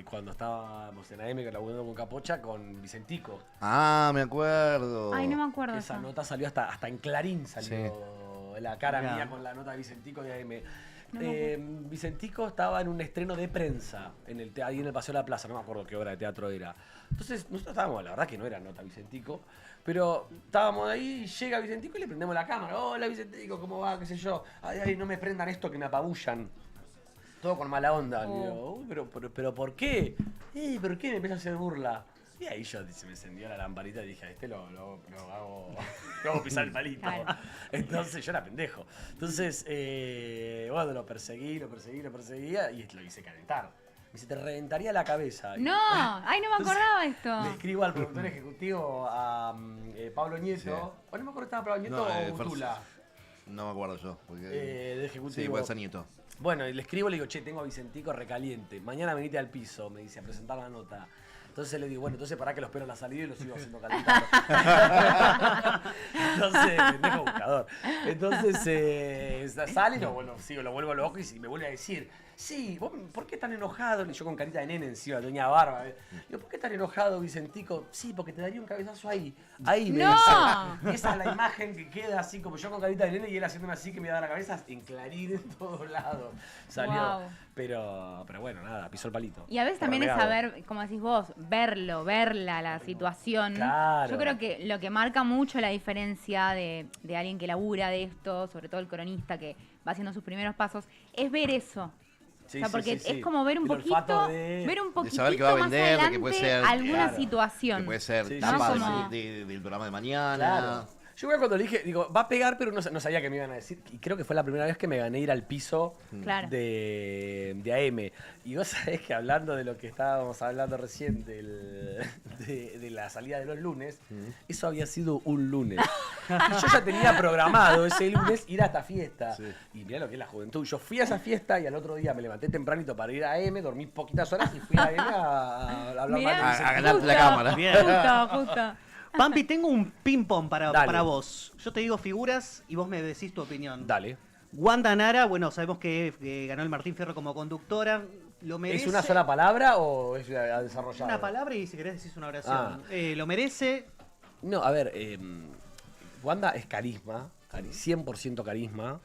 Cuando estábamos en AM laburando con Capocha, con Vicentico. Ah, me acuerdo. Ay, no me acuerdo. Esa esa. nota salió hasta en Clarín, salió la cara Mirá. mía con la nota de Vicentico de AM. No me Vicentico estaba en un estreno de prensa ahí en el Paseo de la Plaza, no me acuerdo qué hora de teatro era. Entonces nosotros estábamos, la verdad que no era nota Vicentico, pero estábamos ahí y llega Vicentico y le prendemos la cámara. Hola Vicentico, ¿cómo va? ¿Qué sé yo? Ay, no me prendan esto que me apabullan. Todo con mala onda. Le digo, "Uy, pero ¿por qué? ¿Por qué me empieza a hacer burla? Y ahí se me encendió la lamparita y dije, a este lo hago pisar el palito. Claro. Entonces yo era pendejo. Entonces, bueno, lo perseguía y lo hice calentar. Me dice, te reventaría la cabeza. No, ay, no me acordaba esto. Le escribo al productor ejecutivo, a Pablo Nieto. Sí. O no me acuerdo si estaba Pablo Nieto No, o Gutula. No me acuerdo yo. Porque... De ejecutivo. sí, puede ser Nieto. Bueno, y le escribo, le digo, che, tengo a Vicentico recaliente. Mañana venite al piso, me dice, a presentar la nota. Entonces le digo, bueno, entonces para que lo espero a la salida y lo sigo haciendo calentar. Entonces, pendejo buscador. Entonces sale y lo vuelvo loco y me vuelve a decir, sí, ¿vos por qué tan enojado? Y yo con carita de nene encima, doña Barba. Digo, ¿por qué tan enojado, Vicentico? Sí, porque te daría un cabezazo ahí. Ahí me ¡No! dice. Y esa es la imagen que queda así, como yo con carita de nene y él haciéndome así que me da la cabeza en Clarín en todos lados. Salió. Wow. Pero bueno, nada, pisó el palito. Y a veces también es Renegado. saber, como decís vos, verla, la situación. Claro. Yo creo que lo que marca mucho la diferencia de alguien que labura de esto, sobre todo el cronista que va haciendo sus primeros pasos, es ver eso. Sí, O sea, sí, porque sí, sí. es como ver un El olfato poquito, de- ver un De poquitito saber que va a más vender, de adelante que puede ser, alguna claro, situación. Que puede ser Sí, tapa sí, sí. del programa de mañana. Claro. Yo cuando le dije, digo, va a pegar, pero no sabía qué me iban a decir. Y creo que fue la primera vez que me gané ir al piso Claro. de AM. Y vos sabés que hablando de lo que estábamos hablando recién, de la salida de los lunes, eso había sido un lunes. Y yo ya tenía programado ese lunes ir a esta fiesta. Sí. Y mirá lo que es la juventud. Yo fui a esa fiesta y al otro día me levanté tempranito para ir a AM, dormí poquitas horas y fui a AM a hablar Mirá, mal de A Vicente. ganarte la cámara. Bien. Justo. Pampi, tengo un ping-pong Dale. para vos. Yo te digo figuras y vos me decís tu opinión. Dale. Wanda Nara, bueno, sabemos que ganó el Martín Fierro como conductora. ¿Lo merece? ¿Es una sola palabra o es desarrollado? Una palabra y si querés decís una oración. Ah. ¿Lo merece? No, a ver, Wanda es carisma, 100% carisma.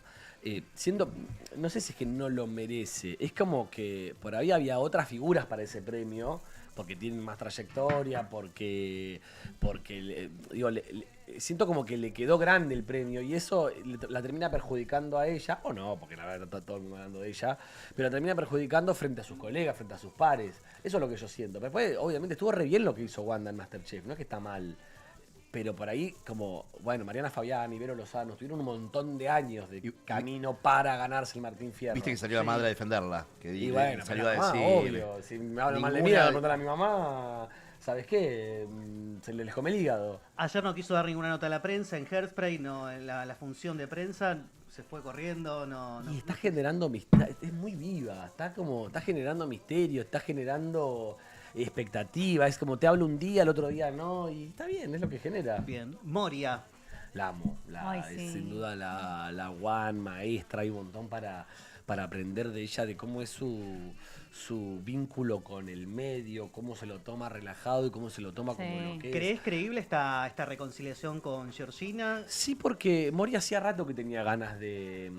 No sé si es que no lo merece, es como que por ahí había otras figuras para ese premio, porque tienen más trayectoria, porque siento como que le quedó grande el premio y eso la termina perjudicando a ella, o no, porque la verdad está todo el mundo hablando de ella, pero la termina perjudicando frente a sus colegas, frente a sus pares. Eso es lo que yo siento. Pero después, obviamente, estuvo re bien lo que hizo Wanda en Masterchef, no es que está mal. Pero por ahí, como, bueno, Mariana Fabián y Vero Lozano tuvieron un montón de años de camino para ganarse el Martín Fierro. Viste que salió la madre a defenderla. Que Y bueno, salió pero a mamá, decir. obvio, si me hablan mal de mí, ninguna- le voy a preguntar a mi mamá, ¿sabes qué? Se le come el hígado. Ayer no quiso dar ninguna nota a la prensa en Hairspray, no, en la función de prensa, se fue corriendo, no. Y está generando misterio, es muy viva, está generando misterio, está generando expectativa, es como te hablo un día, el otro día no, y está bien, es lo que genera. Bien. Moria. La amo, Ay, es sí. sin duda la one maestra, hay un montón para aprender de ella, de cómo es su vínculo con el medio, cómo se lo toma relajado y cómo se lo toma como Sí. lo que es. ¿Crees creíble esta reconciliación con Georgina? Sí, porque Moria hacía rato que tenía ganas de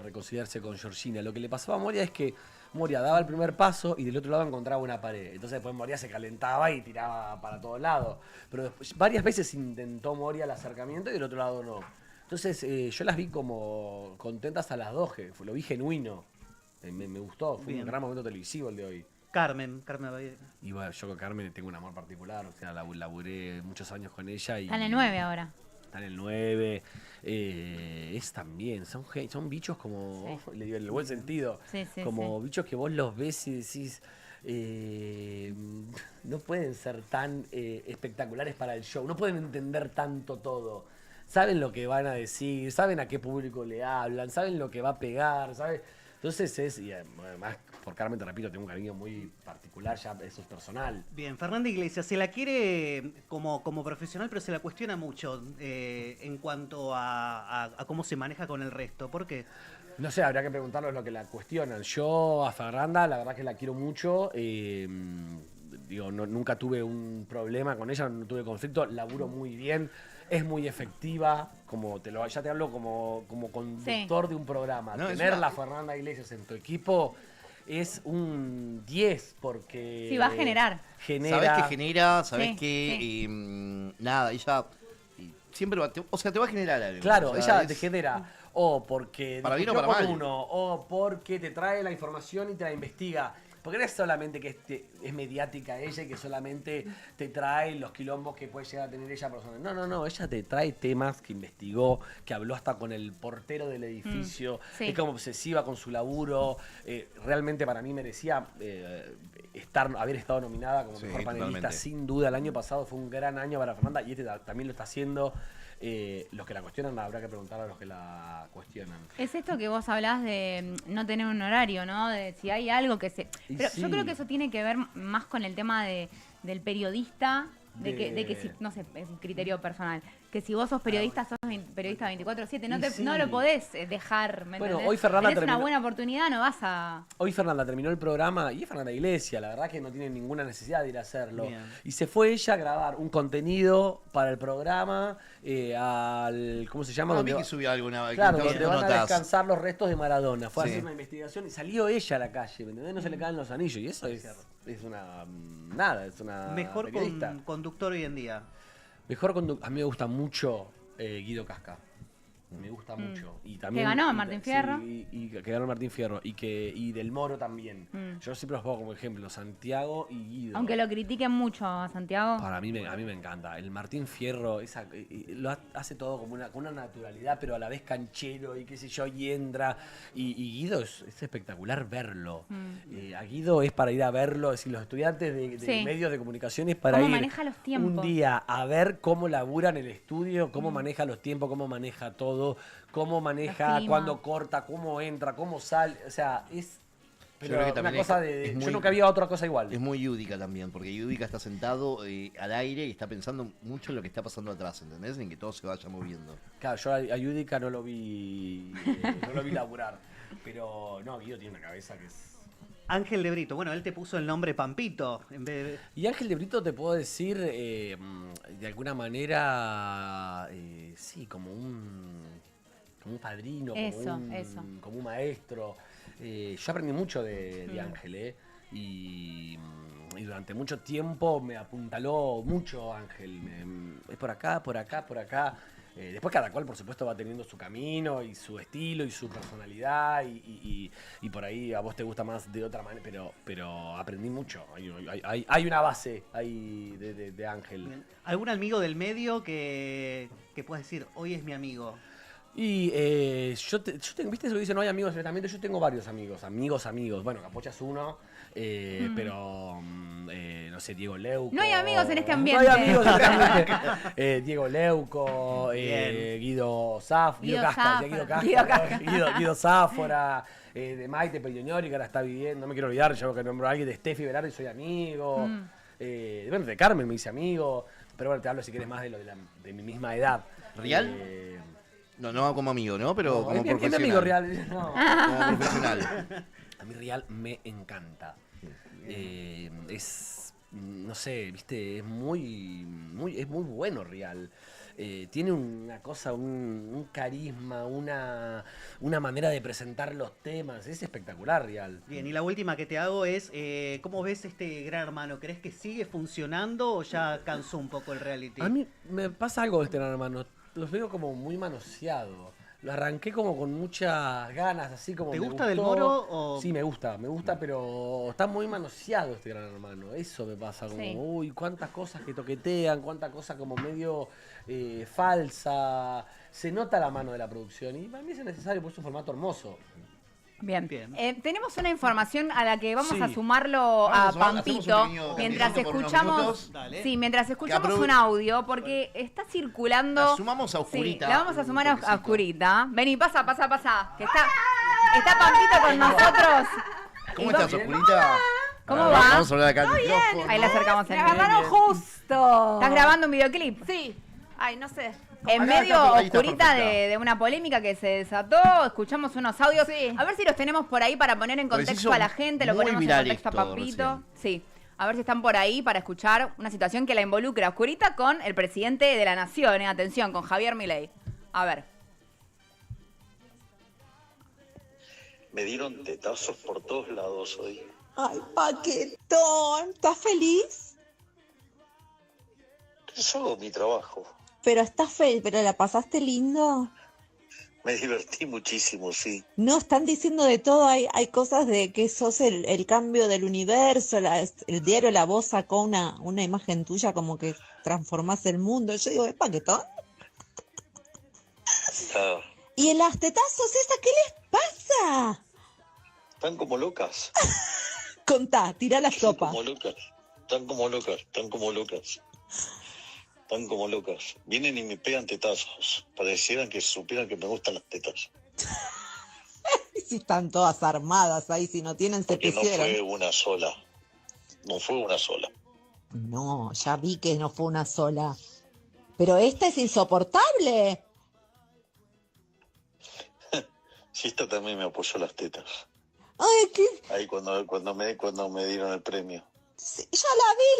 reconciliarse con Georgina. Lo que le pasaba a Moria es que Moria daba el primer paso y del otro lado encontraba una pared. Entonces después Moria se calentaba y tiraba para todos lados. Pero después, varias veces intentó Moria el acercamiento y del otro lado no. Entonces yo las vi como contentas a las dos, lo vi genuino. Me gustó, fue Bien. un gran momento televisivo el de hoy. Carmen Baviera. Y bueno, yo con Carmen tengo un amor particular, o sea, laburé muchos años con ella y... Está en el 9 ahora. está en el 9. Es también, son bichos como, le digo en el buen sentido, como bichos que vos los ves y decís, no pueden ser tan espectaculares para el show, no pueden entender tanto todo. Saben lo que van a decir, saben a qué público le hablan, saben lo que va a pegar, ¿sabes? Entonces y además, por Carmen, te repito, tengo un cariño muy particular, ya eso es personal. Bien, Fernanda Iglesias, se la quiere como profesional, pero se la cuestiona mucho en cuanto a cómo se maneja con el resto. ¿Por qué? No sé, habría que preguntarles lo que la cuestionan. Yo a Fernanda, la verdad que la quiero mucho. Nunca tuve un problema con ella, no tuve conflicto, laburo muy bien. Es muy efectiva, ya te hablo como conductor de un programa. No, Tenerla a Fernanda Iglesias en tu equipo es un 10 porque... Sí, va a generar. ¿Sabés qué genera? ¿Sabés Sí, qué? Nada, ella siempre te va a generar algo. Claro, o sea, ella te genera o porque para bien o discutió para con mal. uno, o porque te trae la información y te la investiga. Porque no es solamente que es mediática ella y que solamente te trae los quilombos que puede llegar a tener ella personal. No, ella te trae temas que investigó, que habló hasta con el portero del edificio, sí. es como obsesiva con su laburo. Realmente para mí merecía haber estado nominada como mejor panelista, totalmente. sin duda. El año pasado fue un gran año para Fernanda y también lo está haciendo. Los que la cuestionan habrá que preguntar a los que la cuestionan. Es esto que vos hablás de no tener un horario, ¿no? De si hay algo que se... Y Pero sí. yo creo que eso tiene que ver más con el tema del periodista, de que si, no sé, es un criterio personal, que si vos sos periodista, sos periodista 24/7, no lo podés dejar, ¿me Bueno, entendés? hoy Fernanda Tenés una terminó- buena oportunidad, no vas a... Hoy Fernanda terminó el programa y es Fernanda Iglesias, la verdad que no tiene ninguna necesidad de ir a hacerlo. Bien. Y se fue ella a grabar un contenido para el programa ¿cómo se llama? A Donde mí va- que subió alguna Claro, que donde no van a notas. descansar los restos de Maradona. Fue a Sí. hacer una investigación y salió ella a la calle, ¿me entendés? No se le caen los anillos. Y eso es una... Nada, es una Mejor periodista. conductor hoy en día. A mí me gusta mucho Guido Casca. Me gusta mucho. Y también, Que ganó Martín Fierro. Sí, y que ganó Martín Fierro. Y Del Moro también. Yo siempre los pongo como ejemplo. Santiago y Guido. Aunque lo critiquen mucho a Santiago. A mí me encanta. El Martín Fierro lo hace todo como con una naturalidad, pero a la vez canchero y qué sé yo, y entra. Y Guido es espectacular verlo. A Guido es para ir a verlo. Es decir, los estudiantes de Sí. medios de comunicación es para Cómo ir maneja los tiempos. un día a ver cómo labura en el estudio, cómo maneja los tiempos, cómo maneja todo, cómo maneja, clima. cuándo corta, cómo entra, cómo sale. O sea, es... Pero creo que una también cosa es yo muy- nunca había otra cosa igual. Es muy Yudica también, porque Yudica está sentado al aire y está pensando mucho en lo que está pasando atrás, ¿entendés? En que todo se vaya moviendo. Claro, yo a Yudica no lo vi laburar. Pero no, Guido tiene una cabeza que es... Ángel de Brito, bueno, él te puso el nombre Pampito en vez de... Y Ángel de Brito te puedo decir, de alguna manera, sí, como un padrino, Eso. como un maestro. Yo aprendí mucho de Ángel, y durante mucho tiempo me apuntaló mucho Ángel. Es por acá, por acá, por acá. Después cada cual, por supuesto, va teniendo su camino y su estilo y su personalidad y por ahí a vos te gusta más de otra manera, pero aprendí mucho. Hay una base ahí de Ángel. ¿Algún amigo del medio que puedas decir, hoy es mi amigo? Y ¿viste eso que dicen? No hay amigos directamente. Yo tengo varios amigos. Bueno, Capocha es uno, pero no sé, Diego Leuco. No hay amigos en este No ambiente. hay amigos en este ambiente. Diego Leuco, Bien. Guido Casca, Guido Sáfora, de Maite Pellignori, que ahora está viviendo, no me quiero olvidar, yo que nombro a alguien de Steffi Berardi, soy amigo. Bueno, de Carmen me hice amigo, pero bueno, te hablo si quieres más de mi misma edad. ¿Real? No como amigo, ¿no? Pero como es mi profesional. amigo real. No. Como profesional. A mí Real me encanta. No sé, viste, es muy bueno Real. Tiene una cosa, un carisma, una manera de presentar los temas. Es espectacular Real. Bien, y la última que te hago es, ¿cómo ves este Gran Hermano? ¿Crees que sigue funcionando o ya cansó un poco el reality? A mí me pasa algo de este Gran Hermano. Los veo como muy manoseado. lo arranqué como con muchas ganas, así como ¿Te me gusta Del gustó. Moro o...? Sí, me gusta, pero está muy manoseado este Gran Hermano. Eso me pasa, como, Sí. uy, cuántas cosas que toquetean, cuántas cosas como medio falsa. Se nota la mano de la producción y para mí es necesario, porque es un formato hermoso. Bien. Bien. Tenemos una información a la que vamos Sí. a sumarlo Vamos a a sumar, hacemos Pampito un pequeño mientras cafecito por unos escuchamos. minutos. Dale. Sí, mientras escuchamos aprove- un audio, porque está circulando. La sumamos a Oscurita. Sí, la vamos a sumar a toquecito. Oscurita. Vení, pasa. Que está Pampito con nosotros. ¿Cómo Y estás, vos- Oscurita? ¿Cómo Ahora, va? Vamos a hablar acá al micrófono. Ahí le acercamos el Me agarraron micrófono. justo. ¿Estás grabando un videoclip? Sí. Ay, no sé. En Acá medio está, ahí está oscurita perfecta. de una polémica que se desató, escuchamos unos audios. Sí. A ver si los tenemos por ahí para poner en Porque se contexto hizo a la gente, lo muy ponemos en viral contexto a esto Papito. recién. Sí. A ver si están por ahí para escuchar una situación que la involucra a Oscurita con el presidente de la Nación. Atención, con Javier Milei. A ver. Me dieron tetazos por todos lados hoy. Ay, Paquetón, ¿estás feliz? Yo hago mi trabajo. Pero estás feliz, pero la pasaste lindo. Me divertí muchísimo, sí. No, están diciendo de todo, hay cosas de que sos el cambio del universo, el diario La Voz sacó una imagen tuya como que transformás el mundo. Yo digo, ¿es Paquetón? Ah, ¿Y en las tetazos esas qué les pasa? están como locas. Contá, tirá la Están sopa. como locas. Están como locas. Están como locas. Están como locas. Vienen y me pegan tetazos. Parecieran que supieran que me gustan las tetas. Si están todas armadas ahí, si no tienen, se Porque no pusieron. fue una sola. No fue una sola. No, ya vi que no fue una sola. Pero esta es insoportable. Sí, esta también me apoyó las tetas. Ay, qué... Ahí cuando me dieron el premio. Sí, ya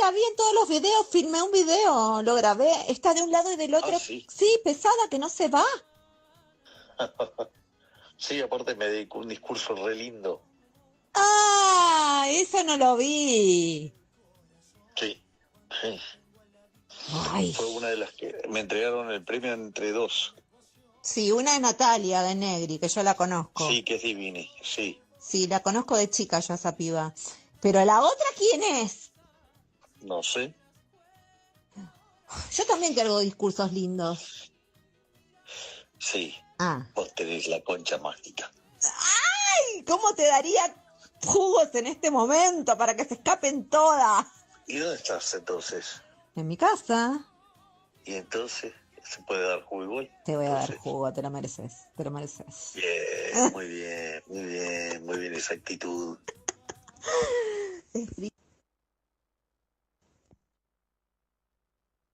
la vi en todos los videos, filmé un video, lo grabé, está de un lado y del otro. Ah, ¿sí? Sí, pesada, que no se va. Sí, aparte me dedicó un discurso re lindo. Ah, eso no lo vi. Sí. Sí. Ay, Fue una de las que me entregaron el premio entre dos. sí, una es Natalia de Negri, que yo la conozco. Sí, que es divini, sí. Sí, la conozco de chica yo a esa piba. Pero la otra, ¿quién es? No sé. Yo también cargo discursos lindos. Sí, Ah, vos tenés la concha mágica. ay, ¿cómo te daría jugos en este momento para que se escapen todas? ¿Y dónde estás entonces? En mi casa. ¿Y entonces se puede dar jugo igual? Te voy a dar Entonces, jugo, te lo mereces, te lo mereces. Bien, muy bien, muy bien, muy bien esa actitud. El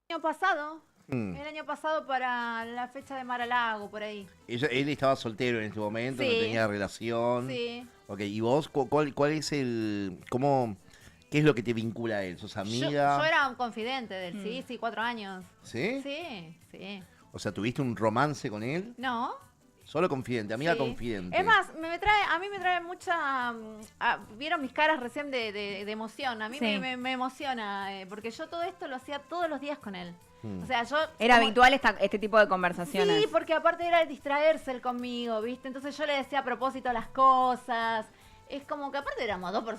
año pasado. Mm. El año pasado para la fecha de Mar a Lago, por ahí. Él estaba soltero en este momento, no Sí. tenía relación. Sí. Ok, ¿y vos cuál es qué es lo que te vincula a él? ¿Sos Yo amiga? era un confidente de él, sí, 4 años. ¿Sí? Sí. O sea, ¿tuviste un romance con él? No. Solo confidente, amiga Sí. confidente. Es más, a mí me trae mucha... vieron mis caras recién de emoción. A mí Sí. me emociona, porque yo todo esto lo hacía todos los días con él. Mm. O sea, yo... Era como- habitual este tipo de conversaciones. Sí, porque aparte era el distraerse él conmigo, ¿viste? Entonces yo le decía a propósito las cosas. Es como que aparte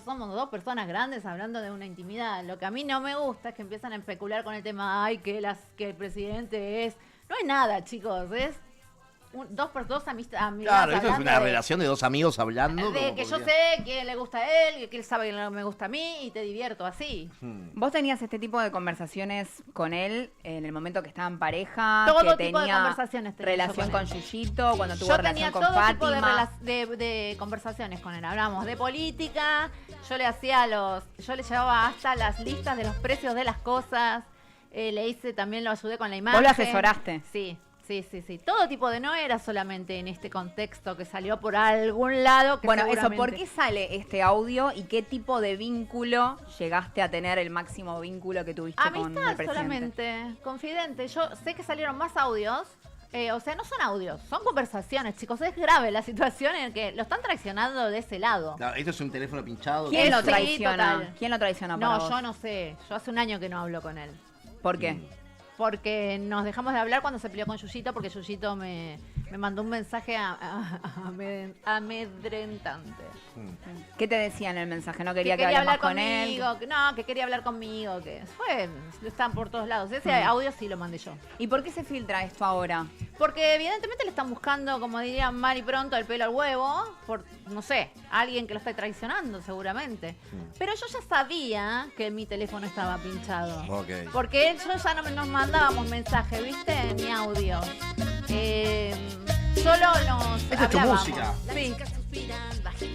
somos dos personas grandes hablando de una intimidad. Lo que a mí no me gusta es que empiezan a especular con el tema, ay, que el presidente es... No es nada, chicos, es dos amistades. Claro, esto es una relación de dos amigos hablando. De como que yo podría- sé que le gusta a él, que él sabe que me gusta a mí y te divierto así. Hmm. ¿Vos tenías este tipo de conversaciones con él en el momento que estaban pareja? Todo que tipo de tenía conversaciones tenía yo relación con con él. Yuyito, cuando tuvo Yo relación tenía con todo tipo Fátima. de conversaciones con él. Hablábamos de política, yo le llevaba hasta las listas de los precios de las cosas, también lo ayudé con la imagen. Vos lo asesoraste. Sí. Todo tipo no era solamente en este contexto que salió por algún lado. Que Bueno, eso, seguramente- ¿por qué sale este audio y qué tipo de vínculo llegaste a tener, el máximo vínculo que tuviste con el Amistad presidente? solamente, confidente. Yo sé que salieron más audios. O sea, no son audios, son conversaciones, chicos. Es grave la situación en que lo están traicionando de ese lado. Claro, esto es un teléfono pinchado. ¿Quién lo Sí, traiciona? total. ¿Quién lo traiciona para No, vos? yo no sé. Yo hace un año que no hablo con él. ¿Por qué? Mm. Porque nos dejamos de hablar cuando se peleó con Yuyito, porque Yuyito me me mandó un mensaje amedrentante. ¿Qué te decía en el mensaje? ¿No Que quería que quería hablemos hablar con él? conmigo, que quería hablar conmigo, que fue, están por todos lados. Ese audio sí lo mandé yo. ¿Y por qué se filtra esto ahora? Porque evidentemente le están buscando, como dirían mal y pronto, el pelo al huevo, por, no sé, alguien que lo está traicionando seguramente. Pero yo ya sabía que mi teléfono estaba pinchado. Ok. Porque yo ya no nos mandábamos mensajes, ¿viste? Ni audio. Solo nos Esta es tu hablábamos. música. Sí.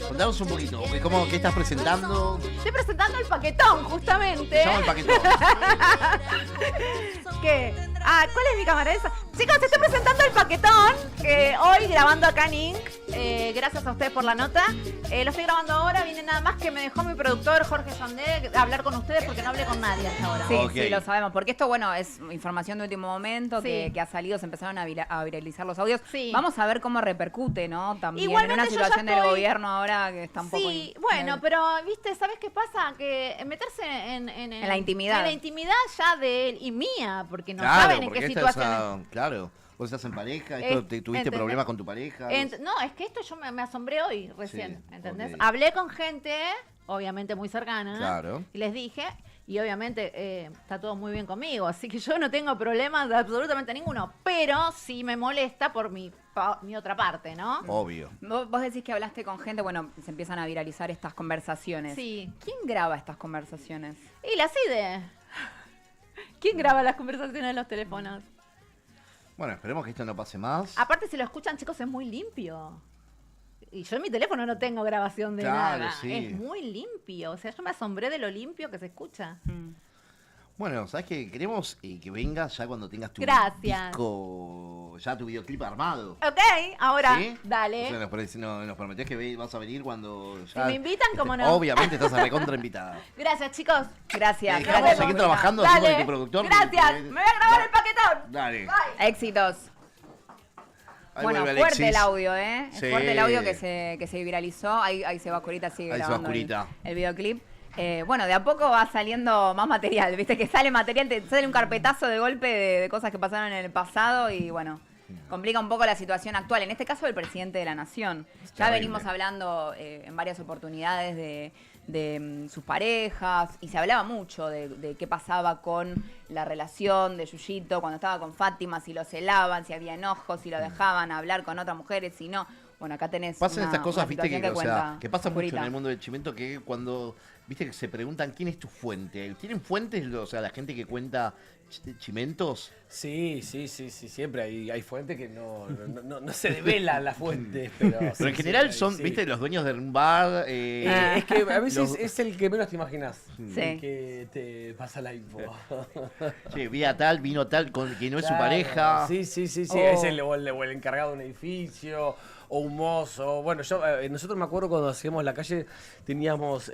Contanos un poquito, ¿qué estás presentando? Estoy presentando el paquetón, justamente. Se llama el paquetón. ¿Qué? ¿Cuál es mi cámara esa? Chicos, estoy presentando el paquetón. Hoy grabando acá en Inc. Gracias a ustedes por la nota. Lo estoy grabando ahora. Viene nada más que me dejó mi productor Jorge Sandé a hablar con ustedes porque no hablé con nadie hasta ahora. Sí, Ok. sí, lo sabemos. Porque esto, bueno, es información de último momento Sí. que ha salido, se empezaron a viralizar los audios. Sí. Vamos a ver cómo repercute, ¿no? También Igualmente en una yo ya situación del estoy- gobierno ahora que está un poco... Sí, bueno, pero, ¿viste? ¿Sabes qué pasa? Que meterse en la intimidad. En la intimidad ya de él y mía, porque no Claro, saben en porque qué esta situación. claro, vos estás en pareja, tuviste ¿entendés? problemas con tu pareja. No, es que esto yo me asombré hoy recién, Sí, ¿entendés? ok. Hablé con gente, obviamente muy cercana, Claro. y les dije, y obviamente está todo muy bien conmigo, así que yo no tengo problemas de absolutamente ninguno, pero sí me molesta por mi otra parte, ¿no? Obvio. Vos decís que hablaste con gente, bueno, se empiezan a viralizar estas conversaciones. Sí. ¿Quién graba estas conversaciones? Y la CIDE. ¿Quién graba las conversaciones en los teléfonos? Bueno, esperemos que esto no pase más. Aparte, si lo escuchan, chicos, es muy limpio. Y yo en mi teléfono no tengo grabación de Claro, nada. sí. Es muy limpio. O sea, yo me asombré de lo limpio que se escucha. Bueno, ¿sabes qué? Queremos que vengas ya cuando tengas tu Gracias. disco, ya tu videoclip armado. Ok, ahora, ¿Sí? dale. O sea, nos prometés que vas a venir cuando ya... Si me invitan, ¿cómo no? Obviamente estás a recontra invitada. Gracias, chicos. Gracias. Vamos a gracias. seguir por trabajando así con Dale. tu productor. Gracias. Me voy a grabar el paquetón. Dale. Bye. venir. Éxitos. Ahí Bueno, vuelve fuerte Alexis. el audio, ¿eh? Es Sí. fuerte el audio que se viralizó. Ahí se va Oscurita, sigue Ahí se va grabando Oscurita. el videoclip. Bueno, de a poco va saliendo más material, viste que sale material, te sale un carpetazo de golpe de cosas que pasaron en el pasado y bueno, complica un poco la situación actual, en este caso el presidente de la nación. Ya Terrible. venimos hablando en varias oportunidades de sus parejas y se hablaba mucho de qué pasaba con la relación de Yuyito cuando estaba con Fátima, si lo celaban, si había enojos, si lo dejaban hablar con otras mujeres, si no. Bueno, acá tenés Pasan estas cosas, una viste, que, situación o sea, cuenta que pasa mucho Oscurita. en el mundo del chimento, que cuando, viste, que se preguntan quién es tu fuente. ¿Tienen fuentes, o sea, la gente que cuenta chimentos? Sí, siempre hay fuentes que no se devela la fuente, pero... Pero sí, en general sí, son, sí. viste, los dueños de un bar. Es que a veces los- es el que menos te imaginas. Sí. El que te pasa la info. Che, vi a tal, vino tal, que no es su Claro, pareja. Sí, Oh. es o el encargado de un edificio, o un mozo. Bueno, nosotros me acuerdo cuando hacíamos la calle, teníamos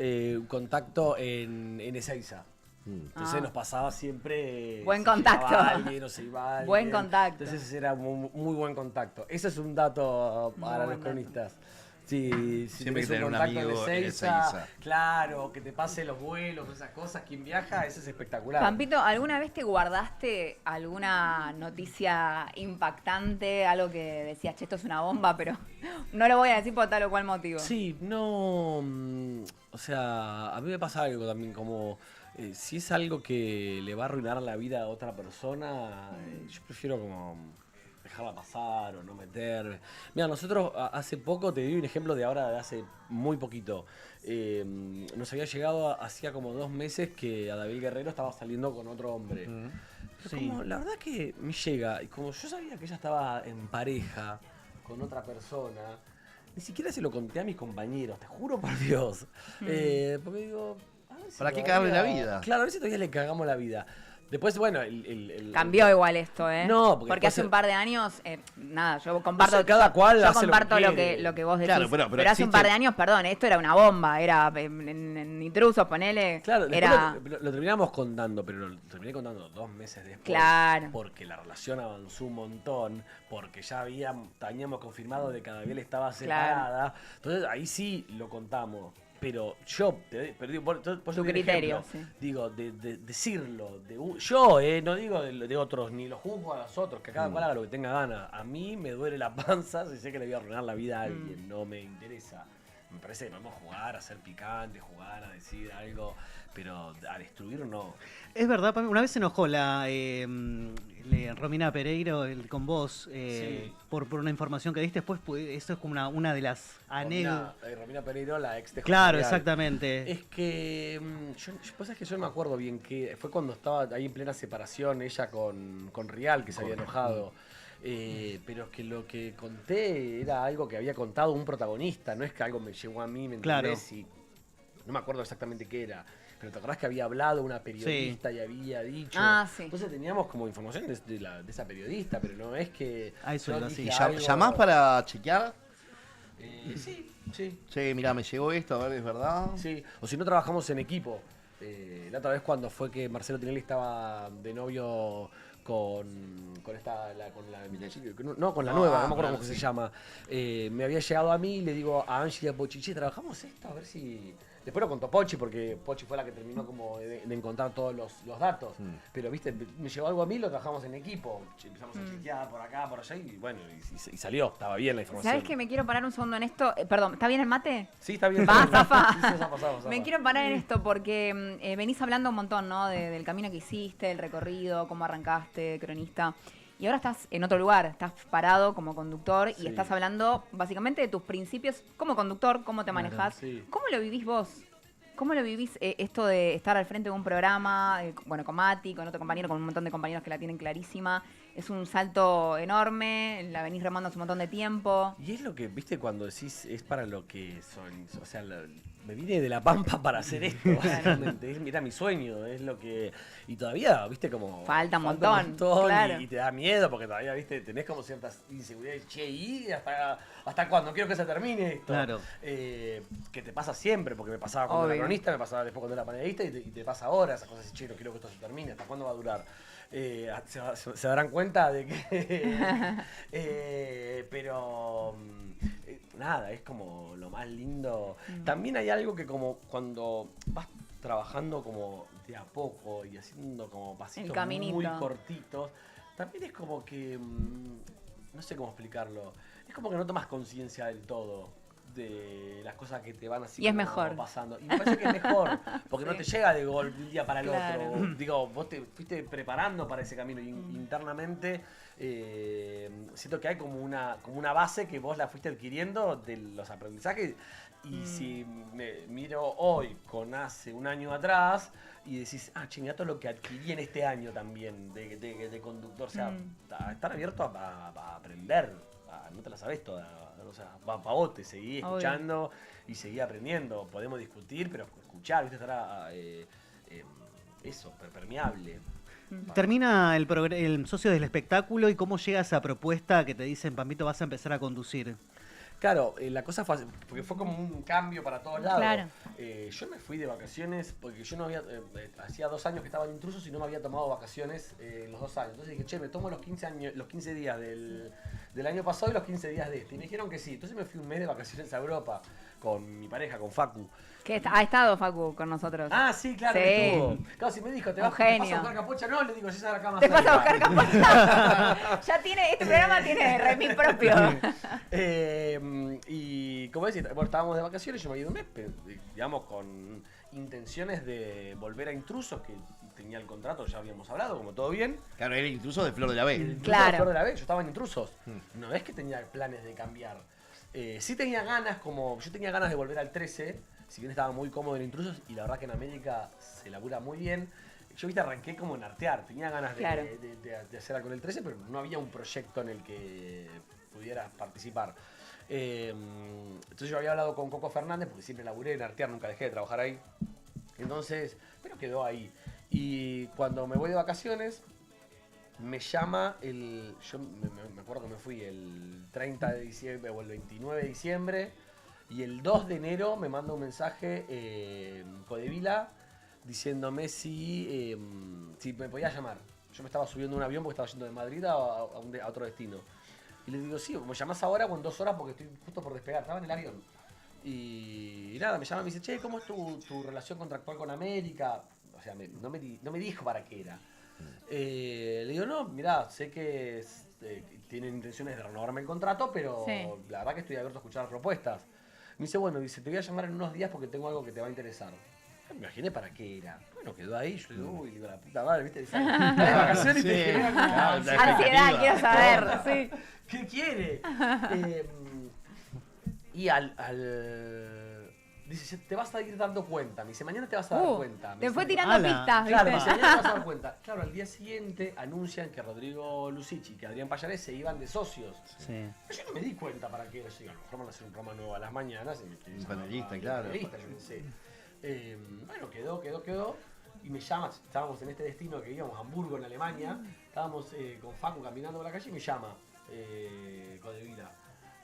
contacto en Ezeiza. Entonces nos pasaba siempre. Buen si contacto. llegaba alguien o se iba alguien. Buen contacto. Entonces era muy buen contacto. Ese es un dato para Muy los buen cronistas. Sí, si Siempre tenés que tener un contacto amigo en Ezeiza, Ezeiza. claro, que te pase los vuelos, esas cosas, quien viaja, eso es espectacular. Pampito, ¿alguna vez te guardaste alguna noticia impactante? Algo que decías, che, esto es una bomba, pero no lo voy a decir por tal o cual motivo. Sí, no. O sea, a mí me pasa algo también, como si es algo que le va a arruinar la vida a otra persona, yo prefiero como dejarla pasar o no meterme. Mira, nosotros hace poco, te doy un ejemplo de ahora, de hace muy poquito. Nos había llegado hacía como 2 meses que a David Guerrero estaba saliendo con otro hombre. Pero Sí. como, la verdad que me llega, y como yo sabía que ella estaba en pareja con otra persona, ni siquiera se lo conté a mis compañeros, te juro por Dios. Porque digo, a ver si ¿Para qué todavía- cagarle la vida? Claro, a ver si todavía le cagamos la vida. Después, bueno, Cambió igual esto, ¿eh? No, porque porque hace después un par de años, nada, yo comparto, No sé, cada cual yo hace lo que comparto lo que, quiere. lo que vos decís. Claro, pero hace un existe- par de años, perdón, esto era una bomba, era en intrusos, ponele. Claro, después era lo terminamos contando, pero lo terminé contando 2 meses después. Claro. Porque la relación avanzó un montón, porque ya teníamos confirmado de que Gabriel estaba separada. Entonces ahí sí lo contamos. Pero yo, pero digo, por eso Tu doy el criterio, ejemplo. sí. Digo, de decirlo, no digo de otros, ni los juzgo a los otros, que cada cual haga lo que tenga ganas. A mí me duele la panza si sé que le voy a arruinar la vida a alguien, no me interesa. Me parece que podemos jugar a ser picante, jugar a decir algo, pero a destruir no. Es verdad, Pame, una vez se enojó Romina Pereiro con vos Sí. por una información que diste después. Eso es como una de las anécdotas. Romina Pereiro, la ex de Claro, Jorge Rial. exactamente. Es que pues es que yo no me acuerdo bien que fue cuando estaba ahí en plena separación ella con Rial, que se había enojado. Pero es que lo que conté era algo que había contado un protagonista, no es que algo me llegó a mí, ¿me entendés? Claro. Y no me acuerdo exactamente qué era. Pero te acordás que había hablado una periodista y había dicho. Ah, sí. Entonces teníamos como información de esa periodista, pero no es que. A eso yo iba, dije sí. algo- ¿Llamás para chequear? Sí. Che, mirá, me llegó esto, a ver, ¿es verdad? Sí, o si no trabajamos en equipo. La otra vez cuando fue que Marcelo Tinelli estaba de novio con la nueva, no me acuerdo cómo se llama. Me había llegado a mí y le digo a Angela Pochichi, trabajamos esto, a ver si. Después lo contó Pochi, porque Pochi fue la que terminó como de encontrar todos los datos. Pero, viste, me llegó algo a mí, lo trabajamos en equipo. Empezamos a chequear por acá, por allá y bueno, y salió, estaba bien la información. ¿Sabes que me quiero parar un segundo en esto? Perdón, ¿está bien el mate? Sí, está bien. Va, está bien. zafa. Sí, zafa. Me quiero parar en esto porque venís hablando un montón, ¿no? Del camino que hiciste, el recorrido, cómo arrancaste, cronista. Y ahora estás en otro lugar, estás parado como conductor Sí. y estás hablando básicamente de tus principios como conductor, cómo te manejás. sí. ¿Cómo lo vivís vos? ¿Cómo lo vivís esto de estar al frente de un programa, bueno, con Mati, con otro compañero, con un montón de compañeros que la tienen clarísima? Es un salto enorme, la venís remando hace un montón de tiempo. Y es lo que, viste, cuando decís, es para lo que soy. O sea, me vine de La Pampa para hacer esto, básicamente. Era mi sueño, es lo que. Y todavía, viste, como. Falta un montón, claro. y te da miedo porque todavía, viste, tenés como ciertas inseguridades. Che, ¿y hasta cuándo? Quiero que se termine esto. Claro. Que te pasa siempre, porque me pasaba cuando Obvio. era cronista, me pasaba después cuando era panelista y te pasa ahora esas cosas. Che, no quiero que esto se termine, ¿hasta cuándo va a durar? Se darán cuenta de que pero nada, es como lo más lindo. También hay algo que como cuando vas trabajando como de a poco y haciendo como pasitos El caminito. muy cortitos, también es como que no sé cómo explicarlo, es como que no tomas conciencia del todo de las cosas que te van así Y es como mejor. pasando. Y me parece que es mejor, porque no Sí. te llega de golpe de un día para el Claro. otro. Digo, vos te fuiste preparando para ese camino y internamente siento que hay como una base que vos la fuiste adquiriendo de los aprendizajes. Y si me miro hoy con hace un año atrás y decís, chingato lo que adquirí en este año también de conductor, o sea, estar abierto a aprender, no te la sabés toda. O sea, va pa' vos, te seguí Obvio. escuchando y seguí aprendiendo. Podemos discutir, pero escuchar, ¿viste? Estar eso, permeable. Termina el socio del espectáculo y cómo llega esa propuesta que te dicen, Pampito, vas a empezar a conducir. Claro, la cosa fue así, porque fue como un cambio para todos lados. Claro. Yo me fui de vacaciones porque yo no había, hacía 2 años que estaba en Intrusos y no me había tomado vacaciones en los 2 años. Entonces dije, che, me tomo los 15 días del año pasado y los 15 días de este. Y me dijeron que sí. Entonces me fui un mes de vacaciones a Europa con mi pareja, con Facu. Que ha estado Facu con nosotros. Sí, claro, Sí. que estuvo. Claro, si me dijo, ¿te Un vas te paso genio. a buscar capucha? No, le digo, yo acá más Te vas a buscar cerca. capucha. Ya tiene, este programa tiene remix propio. Y como decís, bueno, estábamos de vacaciones, yo me había ido un mes, pero, digamos, con intenciones de volver a Intrusos, que tenía el contrato, ya habíamos hablado, como todo bien. Claro, era el intruso de Flor de la B. Intrusos Claro. de Flor de la B, yo estaba en Intrusos. No es que tenía planes de cambiar. Sí tenía ganas, yo tenía ganas de volver al 13, si bien estaba muy cómodo en Intrusos, y la verdad que en América se labura muy bien. Yo, viste, arranqué como en artear, tenía ganas Claro. de hacer algo en el 13, pero no había un proyecto en el que pudiera participar. Entonces yo había hablado con Coco Fernández, porque siempre laburé en artear, nunca dejé de trabajar ahí. Entonces, pero quedó ahí. Y cuando me voy de vacaciones, me llama yo me acuerdo que me fui el 30 de diciembre o el 29 de diciembre, y el 2 de enero me manda un mensaje Codevila diciéndome si me podía llamar. Yo me estaba subiendo a un avión porque estaba yendo de Madrid a otro destino. Y le digo, sí, me llamás ahora o en 2 horas porque estoy justo por despegar. Estaba en el avión. Y nada, me llama y me dice, che, ¿cómo es tu relación contractual con América? O sea, no me dijo para qué era. Le digo, no, mirá, sé que tienen intenciones de renovarme el contrato, pero la verdad que estoy abierto a escuchar propuestas. Me dice, bueno, te voy a llamar en unos días porque tengo algo que te va a interesar. Me imaginé para qué era. Bueno, quedó ahí, yo digo, uy, digo, la puta madre, ¿viste? De vacaciones y te genera como ansiedad, quiero saber, sí. ¿Qué quiere? Y dice, te vas a ir dando cuenta. Me dice, mañana te vas a dar cuenta. Te fue tirando pistas, claro, ¿viste? me dice, mañana te vas a dar cuenta. Claro, al día siguiente anuncian que Rodrigo Lucici y que Adrián Payares se iban de socios. Sí. Pero yo no me di cuenta para qué. Yo digo, a lo mejor van a hacer un programa nuevo a las mañanas. Un panelista, claro. Panelista, yo no sé. Bueno, quedó. Y me llama, estábamos en este destino que íbamos a Hamburgo, en Alemania. Estábamos con Facu caminando por la calle y me llama Codevila.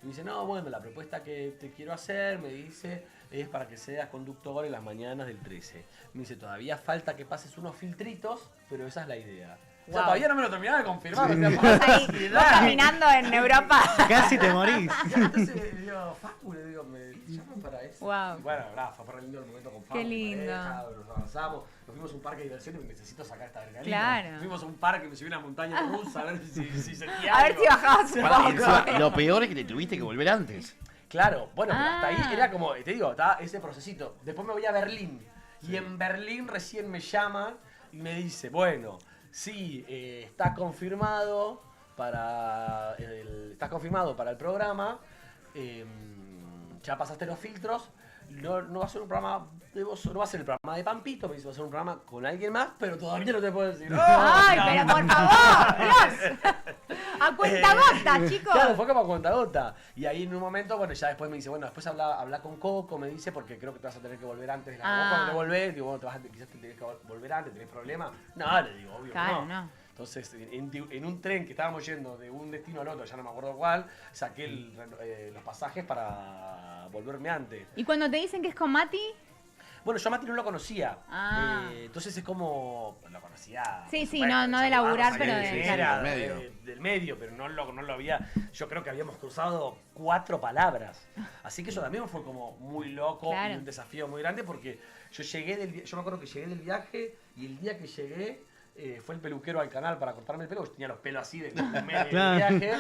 Y me dice, no, bueno, la propuesta que te quiero hacer, me dice, es para que seas conductor en las mañanas del 13. Me dice, todavía falta que pases unos filtritos, pero esa es la idea. O sea, todavía no me lo terminaba de confirmar. Sí. Vos caminando en Europa. Casi te morís. Entonces le digo, Facu, le digo, me llaman para eso. Wow. Y bueno, fue re lindo el momento con Facu. Qué lindo. Pareja, nos abrazamos, nos fuimos a un parque de diversiones y necesito sacar esta adrenalina. Claro. Fuimos a un parque, me subí a una montaña rusa a ver si sentía A ver algo. si bajabas un Pará, poco. encima, lo peor es que te tuviste que volver antes. Claro, bueno, pero hasta ahí era como, te digo, estaba ese procesito. Después me voy a Berlín. Y en Berlín recién me llaman y me dice, bueno, sí, está confirmado para el programa. Ya pasaste los filtros. No va a ser un programa de vos, no va a ser el programa de Pampito, me dice, va a ser un programa con alguien más, pero todavía no te puedo decir. ¡Ay, pero por favor! ¡Dios! ¡A cuentagota, chicos! Claro, fue como a cuentagota. Y ahí en un momento, bueno, ya después me dice, bueno, después habla con Coco, me dice, porque creo que te vas a tener que volver antes de la Coco. Cuando te volvés, digo, bueno, quizás te tenés que volver antes, ¿tenés problema? No, le digo, obvio Claro, no. no. Entonces, en un tren que estábamos yendo de un destino al otro, ya no me acuerdo cuál, saqué los pasajes para volverme antes. ¿Y cuando te dicen que es con Mati? Bueno, yo a Mati no lo conocía. Ah. Entonces es como. Lo conocía. Sí, por sí, supuesto, no de laburar, pero sí, de. era del medio. del medio, pero no lo había. Yo creo que habíamos cruzado 4 palabras. Así que eso también fue como muy loco Claro. y un desafío muy grande porque yo me acuerdo que llegué del viaje y el día que llegué. Fue el peluquero al canal para cortarme el pelo, yo tenía los pelos así de medio Claro. viaje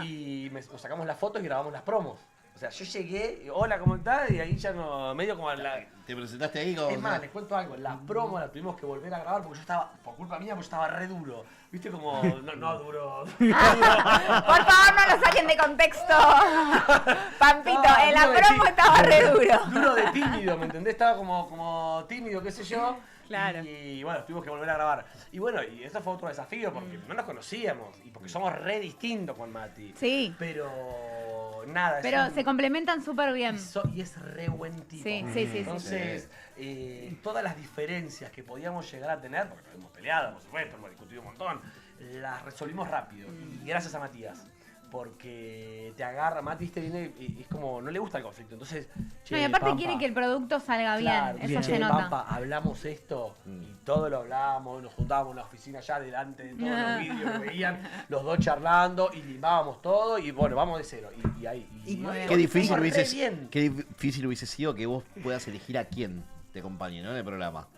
y nos sacamos las fotos y grabamos las promos. O sea, yo llegué, hola, ¿cómo estás? Y ahí ya no, medio como la... Te presentaste ahí como... Es más, les cuento algo, las promos las tuvimos que volver a grabar porque yo estaba, por culpa mía, porque yo estaba re duro. ¿Viste? Como, no duro. Por favor, no lo saquen de contexto. Pampito, en la promo estaba re duro. Duro de tímido, ¿me entendés? Estaba como tímido, qué sé yo. Claro. Y bueno, tuvimos que volver a grabar. Y bueno, y eso fue otro desafío porque no nos conocíamos y porque somos re distintos con Mati. Sí. Pero nada. Pero se complementan súper bien. Y es re buen tipo. Sí, sí, sí. Entonces, todas las diferencias que podíamos llegar a tener, porque nos hemos peleado, por supuesto, hemos discutido un montón, las resolvimos rápido. Y gracias a Matías. Porque te agarra, Mati te viene y es como, no le gusta el conflicto. Entonces, che, No, y aparte Pampa, quiere que el producto salga bien. claro, Eso che, se nota. Pampa, hablamos esto y todo lo hablábamos, nos juntábamos en la oficina allá delante de todos los vídeos que veían, los dos charlando y limábamos todo y bueno, vamos de cero. Y ahí. Qué difícil, re hubiese, bien. qué difícil hubiese sido que vos puedas elegir a quién te acompañe, ¿no? En el programa.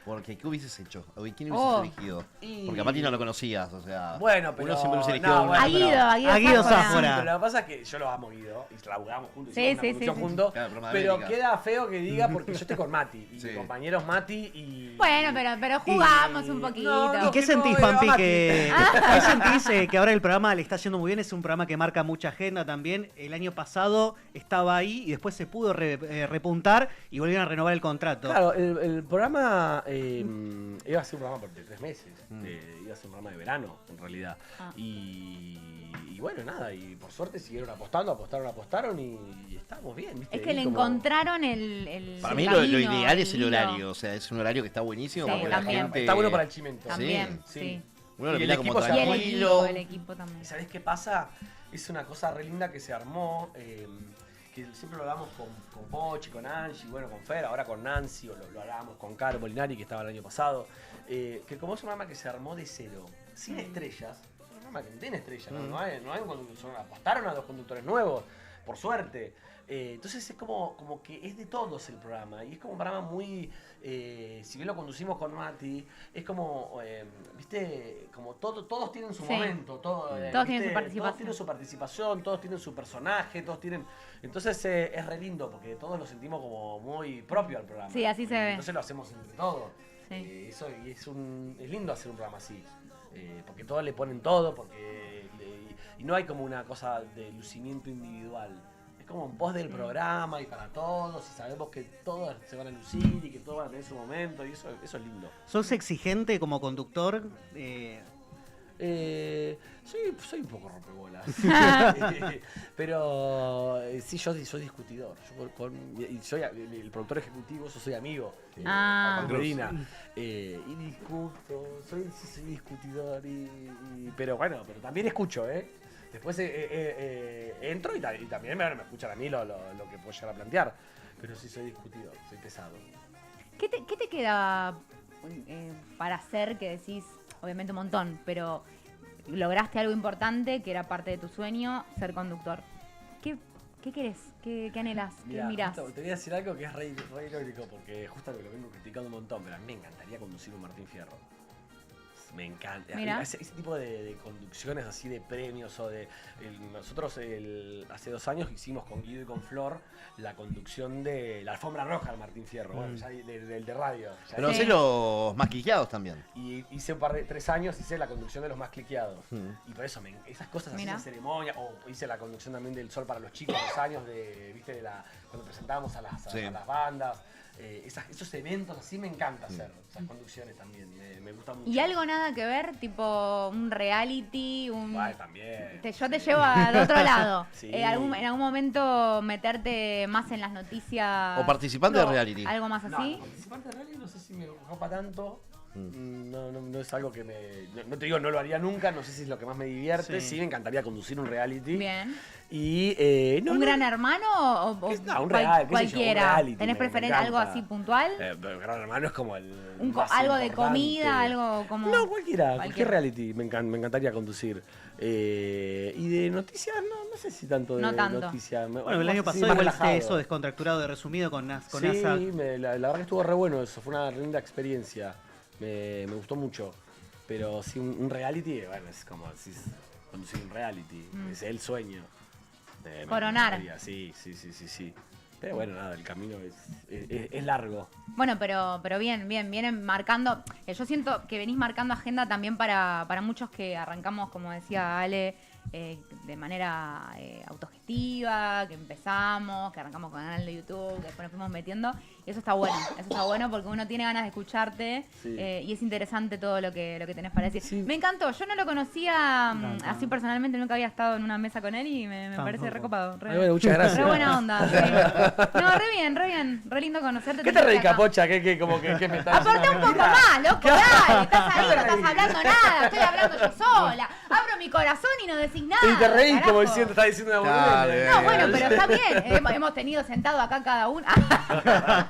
Porque, ¿qué hubieses hecho? ¿A quién hubieses elegido? Porque a Mati no lo conocías, o sea... Bueno, pero... Uno siempre hubiese elegido no, a uno, bueno, A pero- Guido Sáfora. Sáfora. Pero lo que pasa es que yo lo amo, Guido, y laburamos juntos, Sí, hicimos sí, una producción sí, juntos, Claro, programa de pero América. queda feo que diga porque yo estoy con Mati, y Sí. mi compañero es Mati y... Bueno, pero jugamos un No, poquito. ¿Y qué que sentís, no, Pampi? Mati. ¿Qué sentís que ahora el programa le está yendo muy bien? Es un programa que marca mucha agenda también. El año pasado estaba ahí y después se pudo repuntar y volvieron a renovar el contrato. Claro, el programa iba a ser un programa de 3 meses, iba a ser un programa de verano, en realidad. Y bueno, nada, y por suerte siguieron apostaron y estamos bien, ¿viste? Es que Ahí le como- encontraron el Para el mí lo camino, ideal es el hilo. horario, o sea, es un horario que está buenísimo Sí, porque también. la gente... Está bueno para el chimento. También, Sí. sí. Uno lo Y el mira como equipo se Y el tranquilo. equipo también. ¿Y sabés qué pasa? Es una cosa re linda que se armó, que siempre lo hablamos con Pochi, con Angie, bueno, con Fer, ahora con Nancy, o lo hablábamos con Caro Molinari, que estaba el año pasado, que como es un programa que se armó de cero, sin estrellas, es un programa que no tiene estrellas, no hay un conductor, apostaron a 2 conductores nuevos, por suerte. Entonces es como que es de todos el programa. Y es como un programa muy... si bien lo conducimos con Mati, es como, viste, como todos tienen su momento. Todos tienen su participación. Todos tienen su participación, todos tienen su personaje, todos tienen... Entonces es re lindo porque todos lo sentimos como muy propio al programa. Sí, así se ve. Entonces lo hacemos entre todos. Sí. Eso, y es lindo hacer un programa así. Porque todos le ponen todo, y no hay como una cosa de lucimiento individual. Es como en pos del programa y para todos, y sabemos que todos se van a lucir y que todos van a tener su momento, y eso es lindo. ¿Sos exigente como conductor? Soy un poco rompebolas. Pero sí, yo soy discutidor. Y soy el productor ejecutivo, yo soy amigo de Juan Crodina. Y discuto, soy discutidor. Pero bueno, pero también escucho, Después entro y también me escuchan a mí lo que puedo llegar a plantear. Pero sí soy discutidor, soy pesado. ¿Qué te queda para hacer que decís, obviamente un montón, pero lograste algo importante que era parte de tu sueño, ser conductor? ¿Qué querés? ¿Qué anhelás? ¿Qué mirás? Te voy a decir algo que es re irónico, porque justo lo vengo criticando un montón, pero a mí me encantaría conducir un Martín Fierro. Me encanta. Ese tipo de conducciones así de premios o de... nosotros hace 2 años hicimos con Guido y con Flor la conducción de la alfombra roja al Martín Fierro, bueno, ya del de radio. Pero sé los más cliqueados también. Y hice 3 años, hice la conducción de los más cliqueados. Y por eso, esas cosas así de ceremonia, o hice la conducción también del Sol para los chicos, 2 años ¿viste? Cuando presentábamos a las bandas. Esos eventos así me encanta hacer, esas conducciones también, me gusta mucho. ¿Y algo nada que ver? Tipo un reality, también. Yo te llevo al otro lado. Sí. En algún momento meterte más en las noticias. O participante de reality. ¿Algo más así? No, participante de reality no sé si me ocupa tanto. No es algo que no te digo, no lo haría nunca, no sé si es lo que más me divierte. Sí, me encantaría conducir un reality. Bien. Y ¿Un gran hermano o un reality, cualquiera? Un reality, ¿Tenés preferencia algo así puntual? Pero Gran Hermano es como el algo de comida, algo como... No, cualquier reality me encantaría conducir. Y de noticias, no sé si tanto de noticias. Bueno, el año pasado igual hiciste eso descontracturado de resumido con NASA. Sí, la verdad que estuvo re bueno eso, fue una linda experiencia. Me gustó mucho. Pero sí, un reality, bueno, es como conducir un reality, es el sueño. Coronar. Sí. Pero bueno, nada, el camino es largo. Bueno, pero bien, vienen marcando. Yo siento que venís marcando agenda también para muchos que arrancamos, como decía Ale, de manera autogestiva, que empezamos, que arrancamos con el canal de YouTube, que después nos fuimos metiendo. Y eso está bueno porque uno tiene ganas de escucharte y es interesante todo lo que tenés para decir. Sí. Me encantó, yo no lo conocía así personalmente, nunca había estado en una mesa con él y me parece recopado. Bueno, muchas gracias. Re buena onda. Sí. No, re bien, re lindo conocerte. ¿Qué te redicas, Pocha? ¿Qué me estás Aporté un poco más, loco, dale, estás ahí, no estás hablando nada, estoy hablando yo sola. Abro mi corazón y no decís nada. Y te reís carajo. como diciendo, estás diciendo una boludez. No, bueno, pero está bien. Hemos tenido sentado acá cada uno.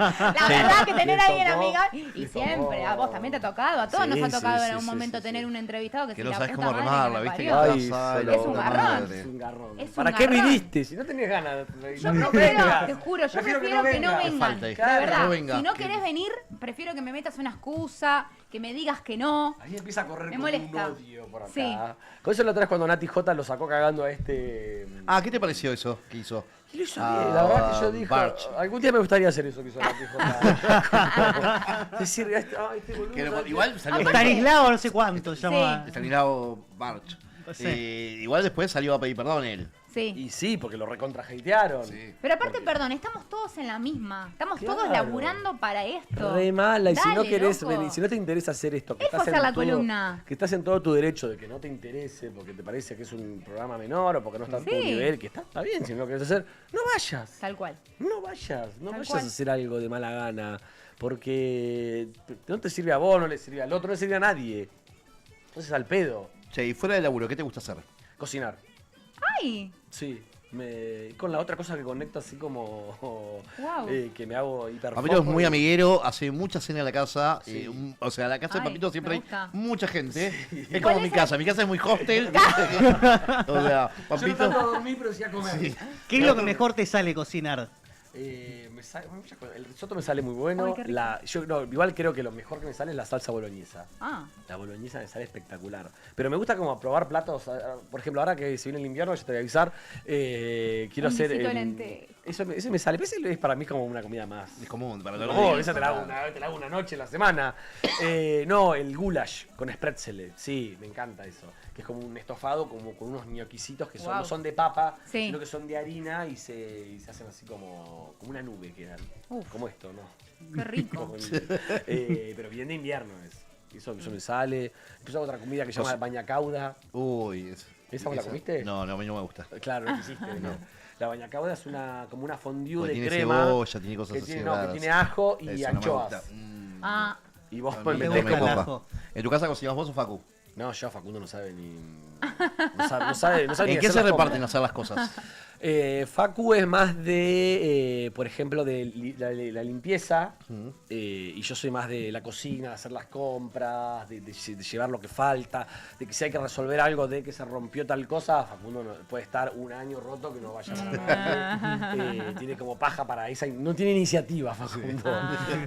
La verdad que tener a alguien amiga. Y siempre, a vos también te ha tocado, a todos nos ha tocado en algún momento tener un entrevistado que no la sabes puta cómo madre remarla, que me ¿viste? parió. Es un garrón. Es un garrón. Es un ¿Para qué garrón. viniste? Si no tenías ganas. Yo no prefiero, vengas. te juro, yo prefiero que no vengan. Falta, De claro, verdad, no venga. si no querés venir, prefiero que me metas una excusa, que me digas que no. Ahí empieza a correr Me como un molesta. odio por acá. Sí. Con eso la otra vez cuando Nati J lo sacó cagando a ¿qué te pareció eso que hizo? Y lo hizo bien, la verdad que yo dije, algún día me gustaría hacer eso que hizo Nati J. Decir, este boludo. Igual salió Estanislao, no sé cuánto se llama. Estanislao Barch. Sí. Igual después salió a pedir perdón él. Sí. Y sí, porque lo recontra hatearon. Sí. Pero aparte, perdón, estamos todos en la misma. Estamos todos laburando para esto. Re mala, y si no Dale, querés loco. venir, si no te interesa hacer esto, Él fue a hacer la columna. que estás en todo tu derecho de que no te interese, porque te parece que es un programa menor o porque no está a tu Sí. nivel, que está bien, si no lo querés hacer, no vayas. Tal cual. No vayas Tal a cual. hacer algo de mala gana, porque no te sirve a vos, no le sirve al otro, no le sirve a nadie. Entonces al pedo. Che, y fuera del laburo, ¿qué te gusta hacer? Cocinar. ¡Ay! Sí. Con la otra cosa que conecto así como Wow. que me hago hiper. Papito es muy amiguero, hace mucha cena en la casa. Sí. O sea, en la casa de Ay, Papito siempre me hay gusta. mucha gente. Es ¿Cuál como es mi el- casa. Mi casa es muy hostel. o sea, Yo no Papito. tanto a dormir, pero sí a comer. Sí. ¿Qué es lo que mejor te sale cocinar? Me sale muchas cosas. El risotto me sale muy bueno. Ay, qué rico. Igual creo que lo mejor que me sale es la salsa boloñesa. Ah, La boloñesa me sale espectacular. Pero me gusta como probar platos. Por ejemplo, ahora que se viene el invierno, ya te voy a avisar. Quiero Un hacer. guisito de lentejas. Ese me sale. Pero ese es para mí como una comida más. Es común para todos los No, días. esa te la hago una noche en la semana. No, el goulash con spretzels. Sí, me encanta eso. Que es como un estofado como con unos ñoquisitos que Wow. no son de papa, Sí. sino que son de harina y se hacen así como una nube quedan. Uf. Como esto, ¿no? qué rico. Como pero bien de invierno es. Eso me sale. Después hago otra comida que se llama bañacauda. Uy, ¿Esa vos la comiste? No, a mí no me gusta. Claro, no quisiste, ¿no? La bañacauda es como una fondue Porque de tiene crema. cebolla, tiene cosas que así tiene, raras. que tiene ajo y Eso no me anchoas. gusta. Ah, Y vos A mí pues me no metés gusta como... el copa. ajo. ¿En tu casa cocinas vos o Facu? No, Facundo no sabe ni... No sabe ni ¿En qué hacer se las reparten compras. hacer las cosas? Facu es más de, por ejemplo, de la limpieza. Y yo soy más de la cocina, de hacer las compras, de llevar lo que falta, de que si hay que resolver algo de que se rompió tal cosa, Facundo puede estar un año roto que no vaya para nadie. Tiene como paja para esa, no tiene iniciativa Facundo.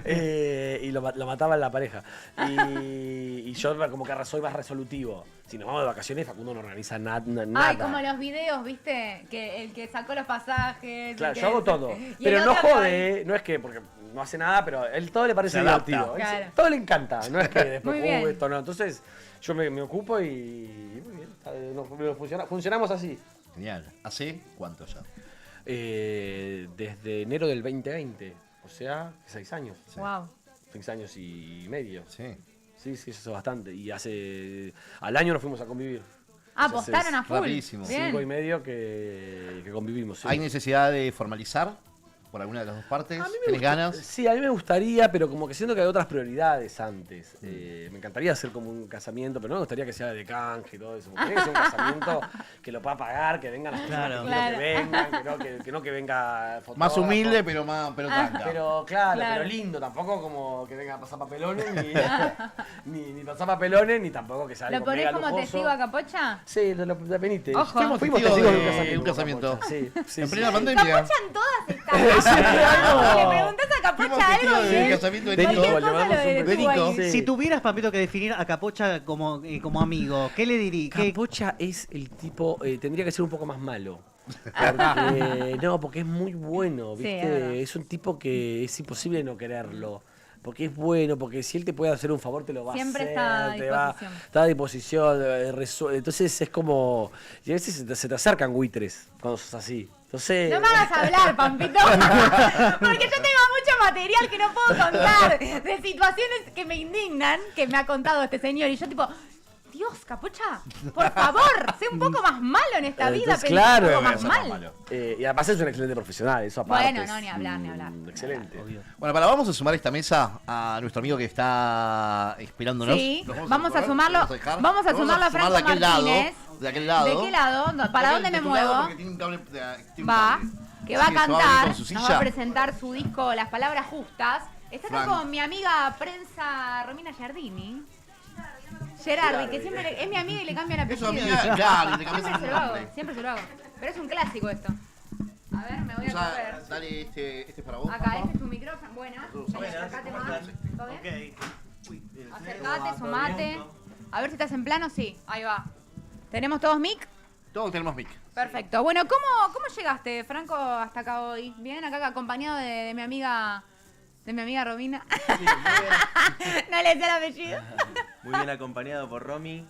Y lo mataba en la pareja. Y yo como que soy más resolutivo. Si nos vamos de vacaciones, Facundo no organiza nada. ay, como los videos, ¿viste? Que el que sacó los pasajes. Claro, el que- yo hago todo. y el Pero no otro que- jode, no es que porque no hace nada, pero él todo le parece Se adapta. divertido. Claro. Todo le encanta, no es que Muy después bien. esto no. Entonces, yo me ocupo y muy bien. Funcionamos así. Genial. ¿Hace cuánto ya? Desde enero del 2020, o sea, 6 años. Wow. 6 años y medio. Sí. Sí, eso es bastante. Y al año nos fuimos a convivir. Ah, Entonces, apostaron a full. rapidísimo. Bien. 5 y medio que convivimos. Sí. ¿Hay necesidad de formalizar por alguna de las dos partes? A mí me ¿Tienes gusta- ganas? Sí, a mí me gustaría, pero como que siento que hay otras prioridades antes. Me encantaría hacer como un casamiento, pero no me gustaría que sea de canje y todo eso. Me gustaría que sea un casamiento que lo pueda pagar, que vengan las personas Claro. que quiero Claro. que vengan, que no que venga fotógrafo. Más humilde, pero tranca. Pero claro, Claro. pero lindo, tampoco como que venga a pasar papelones, ni pasar papelones, ni tampoco que sea ¿Lo algo ponés mega como lujoso. testigo a Capocha? Sí, lo penite. Ojo. Fuimos Fuimos testigos testigos de un casamiento. Capocha. Sí, sí, En sí. plena pandemia. Capocha en todas estas. claro. Le preguntás a Fuimos Capocha algo testigos y del él- casamiento de De Nico. Nico, cualquier le cosa mandamos lo un detuvo beso. ahí. Sí. Si tuvieras, Papito, que definir a Capocha como amigo, ¿qué le dirías? Capocha es el tipo, tendría que ser un poco más malo. Porque es muy bueno, Sí, ¿viste? es verdad. Es un tipo que es imposible no quererlo. Porque es bueno, porque si él te puede hacer un favor, te lo va Siempre a hacer. está a te va- disposición. está a disposición. Entonces es como. Y a veces se te acercan buitres cuando sos así. Entonces. No me hagas hablar, Pampito. Porque yo tengo mucho material que no puedo contar de situaciones que me indignan, que me ha contado este señor. Y yo tipo, Dios, Capocha, por favor, sé un poco más malo en esta vida, Entonces, pensá claro, un poco más eso no es mal. malo. Y además es un excelente profesional, eso aparte. Bueno, es, no, ni hablar, ni hablar. Excelente. Bueno, vamos a sumar esta mesa a nuestro amigo que está esperándonos. Sí, Nos vamos a sumar, sumarlo. dejar. Vamos a sumarlo a sumar Franco de aquel Martínez. lado. De aquel lado. ¿De qué lado? No, ¿para dónde me De tu lado, muevo? porque tiene un cable, tiene un Va, cable. que va a Así que se va venir cantar, con su nos va a silla. presentar su disco Las Palabras Justas. Está acá Frank. con mi amiga prensa Romina Giardini. Gerardi, que siempre es mi amiga y le cambia el Es su apellido. amiga, claro, y te cambias Siempre el se lo hago, nombre. siempre se lo hago. Pero es un clásico esto. A ver, me voy a O sea, coger. dale, este es para vos. Acá, papá. este es tu micrófono. Buena. Vení, acercate más. ¿Todo bien? Acercate, sumate. A ver si estás en plano, sí. Ahí va. ¿Tenemos todos mic? Todos tenemos mic. Perfecto. Bueno, ¿cómo llegaste, Franco, hasta acá hoy? Bien, acá acompañado de mi amiga. De mi amiga Romina. No le sé el apellido. Muy bien acompañado por Romy.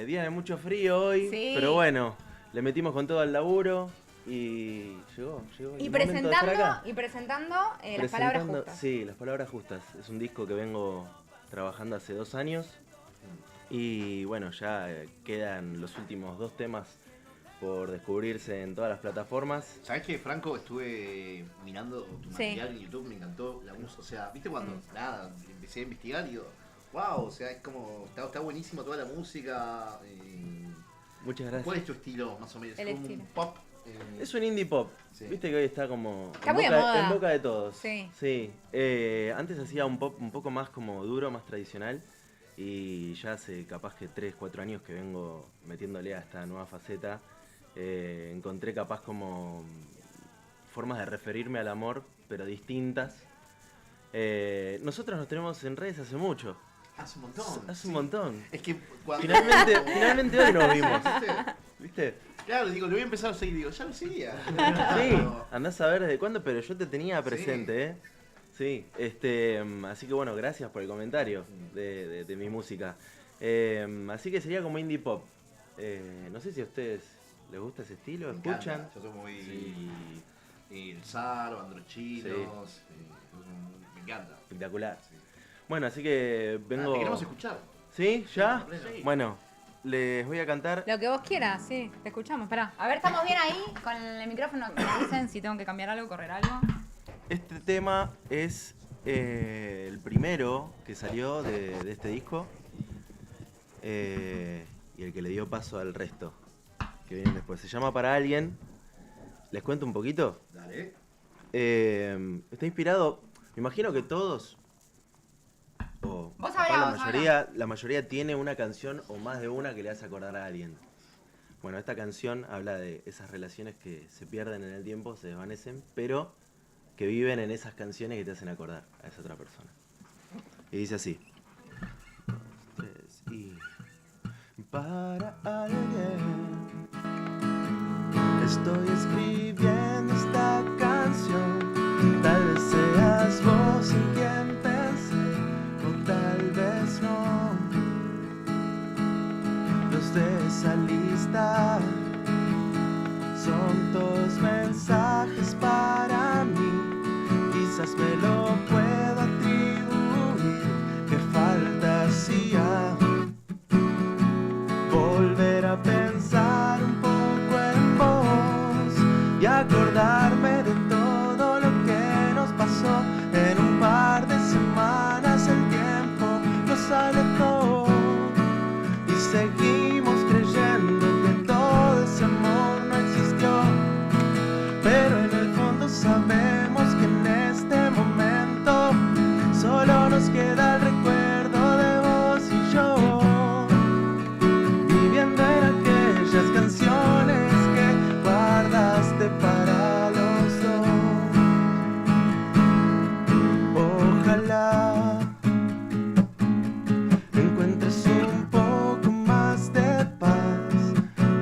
Día de mucho frío hoy, Sí. pero bueno, le metimos con todo al laburo y llegó Y el momento de estar acá. presentando Las Palabras Justas. Sí, Las Palabras Justas. Es un disco que vengo trabajando hace 2 años y bueno, ya quedan los últimos 2 temas por descubrirse en todas las plataformas. ¿Sabés que, Franco, estuve mirando tu Sí. material en YouTube? Me encantó la música. O sea, ¿viste cuando nada, empecé a investigar y digo, wow, o sea, es como, está buenísimo toda la música. Muchas gracias. ¿Cuál es tu estilo, más o menos? El ¿Es como estilo. un pop Es un indie pop. Sí. Viste que hoy está como Está muy de moda. en boca de todos. Sí. Sí. Antes hacía un pop un poco más como duro, más tradicional. Y ya hace capaz que 3, 4 años que vengo metiéndole a esta nueva faceta. Encontré capaz como formas de referirme al amor, pero distintas. Nosotros nos tenemos en redes hace mucho. Hace un montón. Hace un montón. Es que cuando... Finalmente hoy nos vimos. ¿Viste? Claro, digo, lo voy a empezar a seguir. Digo, ya lo seguía. Sí, andás a ver desde cuándo, pero yo te tenía presente, ¿eh? Sí, así que bueno, gracias por el comentario de mi música. Así que sería como indie pop. No sé si a ustedes les gusta ese estilo, Me ¿escuchan? encanta. Yo soy muy... Sí. Y el Zar, Androchinos. Me encanta. Espectacular. Sí. Bueno, así que vengo... Te queremos escuchar. ¿Sí? ¿Ya? Sí. Bueno, les voy a cantar... Lo que vos quieras, sí, te escuchamos. Esperá. A ver, ¿estamos bien ahí? Con el micrófono. Me dicen si tengo que cambiar algo, correr algo. Este tema es el primero que salió de este disco y el que le dio paso al resto que vienen después. Se llama Para Alguien. ¿Les cuento un poquito? Dale. Está inspirado, me imagino que todos, o Vos capaz hablá, la mayoría tiene una canción o más de una que le hace acordar a alguien. Bueno, esta canción habla de esas relaciones que se pierden en el tiempo, se desvanecen, pero que viven en esas canciones que te hacen acordar a esa otra persona. Y dice así. 2, 3 y... Para alguien estoy escribiendo esta canción. Tal vez seas vos en quien pensé, o tal vez no. Los de esa lista son todos mensajes para mí. Quizás me lo puedo atribuir. ¿Qué falta hacía? Volver a pensar un poco en vos y acordarme de todo lo que nos pasó. En un par de semanas el tiempo nos alejó y seguimos creyendo que todo ese amor no existió. Pero en el fondo sabemos que en este momento solo nos queda el recuerdo de vos y yo, viviendo en aquellas canciones que guardaste para los dos. Ojalá encuentres un poco más de paz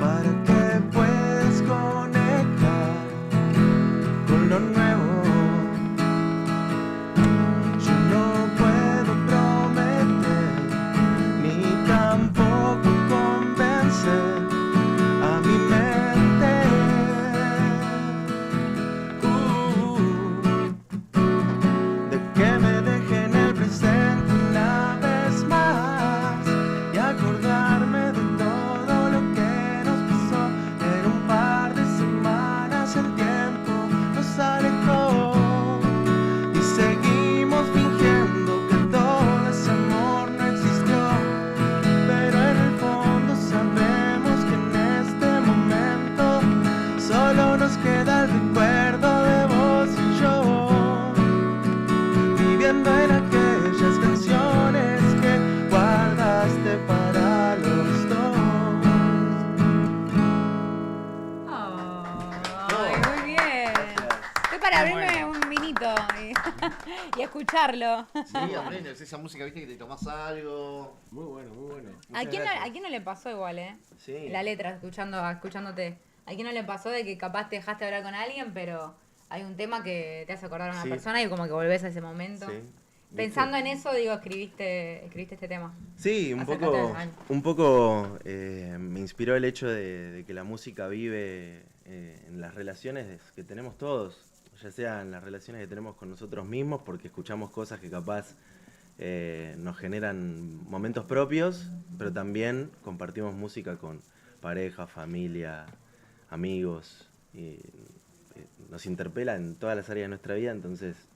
para que puedas conectar con lo nuevo. Yo no puedo prometer ni tampoco convencer a mi mente de que me deje en el presente una vez más y acordarme de todo lo que nos pasó. En un par de semanas el tiempo nos alejó y seguimos fingiendo que todo ese amor no existió. Pero en el fondo sabemos que en este momento solo nos queda el recuerdo de vos y yo, viviendo en aquellas canciones que guardaste para los dos. Ay, muy bien. Estoy para abrirme un vinito y escucharlo. Sí, hombre, esa música, viste, que te tomás algo. Muy bueno, muy bueno. ¿A quién no le pasó igual, Sí. La letra, escuchándote. ¿A quién no le pasó de que capaz te dejaste hablar con alguien, pero hay un tema que te hace acordar a una Sí. persona y como que volvés a ese momento? Sí. Pensando en eso, digo, escribiste este tema. Sí, Acércate al- un poco me inspiró el hecho de que la música vive en las relaciones que tenemos todos, ya sea en las relaciones que tenemos con nosotros mismos, porque escuchamos cosas que capaz nos generan momentos propios, pero también compartimos música con pareja, familia, amigos, y nos interpela en todas las áreas de nuestra vida, entonces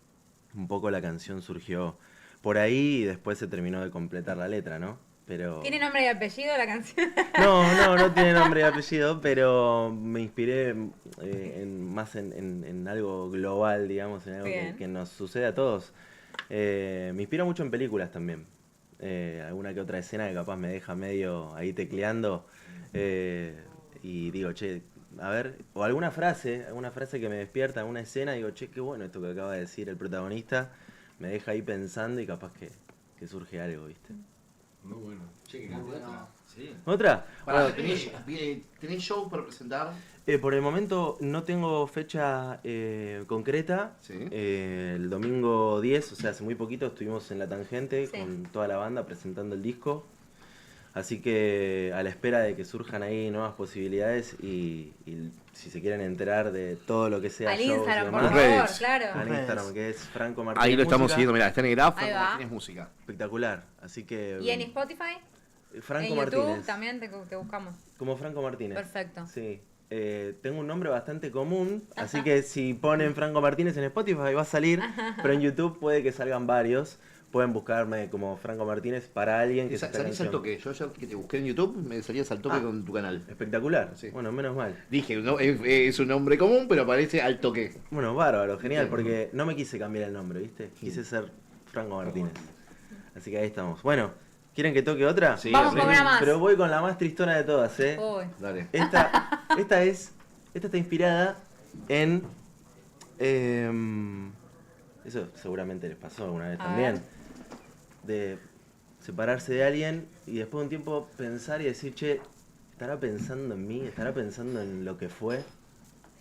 un poco la canción surgió por ahí y después se terminó de completar la letra, ¿no? pero... ¿Tiene nombre y apellido la canción? No tiene nombre y apellido, pero me inspiré más en algo global, digamos, en algo que nos sucede a todos. Me inspiro mucho en películas también. Alguna que otra escena que capaz me deja medio ahí tecleando y digo, che, a ver, o alguna frase que me despierta, alguna escena, digo, che, qué bueno esto que acaba de decir el protagonista, me deja ahí pensando y capaz que surge algo, ¿viste? Muy bueno. Che, qué cantidad. Sí. ¿Otra? Bueno, Bueno, ¿tenés show para presentar? por el momento no tengo fecha concreta. Sí. El domingo 10, o sea, hace muy poquito estuvimos en La Tangente Sí. con toda la banda presentando el disco. Así que a la espera de que surjan ahí nuevas posibilidades y si se quieren enterar de todo lo que sea Al shows y Instagram, por demás, favor, redes. claro. al Redes. Instagram, que es Franco Martínez Ahí lo estamos Música. siguiendo, mirá, está en el grafo, Ahí va. Martínez Música. Espectacular. Así que... ¿Y en Spotify? Franco ¿En YouTube Martínez. también te buscamos? Como Franco Martínez. Perfecto. Sí. Tengo un nombre bastante común, así que si ponen Franco Martínez en Spotify va a salir, pero en YouTube puede que salgan varios. Pueden buscarme como Franco Martínez para alguien que se está Salís al toque. Yo ayer que te busqué en YouTube me salías al toque con tu canal. Espectacular. Sí. Bueno, menos mal. Dije, no, es un nombre común, pero aparece al toque. Bueno, bárbaro, genial, porque no me quise cambiar el nombre, ¿viste? Quise ser Franco Martínez. Así que ahí estamos. Bueno, ¿quieren que toque otra? Sí, Vamos con una más. Pero voy con la más tristona de todas, ¿eh? Uy. Dale. Esta está inspirada en... eso seguramente les pasó alguna vez A también. ver. De separarse de alguien y después de un tiempo pensar y decir, che, ¿estará pensando en mí? ¿Estará pensando en lo que fue?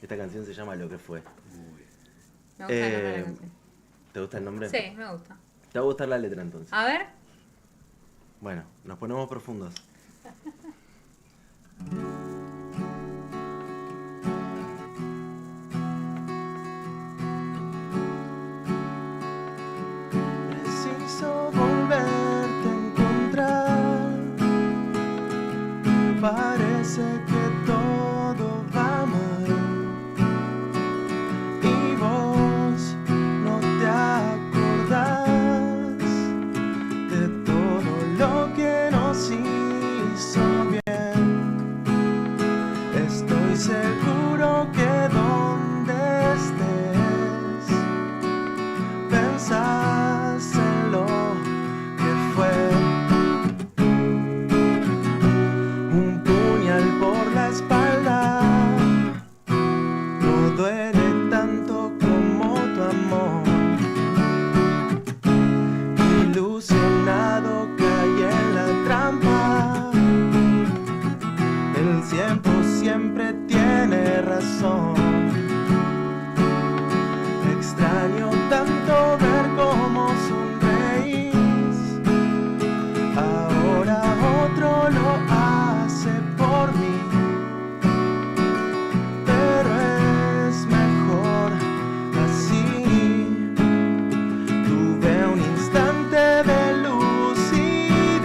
Esta canción se llama Lo que fue. Me gusta el nombre de la canción. ¿Te gusta el nombre? Sí, me gusta. Te va a gustar la letra entonces. A ver. Bueno, nos ponemos profundos. Preciso volverte a encontrar. Parece que todo va mal y vos no te acordás de todo lo que nos hizo bien. Estoy seguro que donde estés pensás en lo que fue. Un puñal por la espalda no duele tanto como tu amor. Ilusionado caí en la trampa. El tiempo siempre tiene razón. Extraño tanto ver cómo sonreís. Ahora otro lo hace por mí. Pero es mejor así. Tuve un instante de lucidez.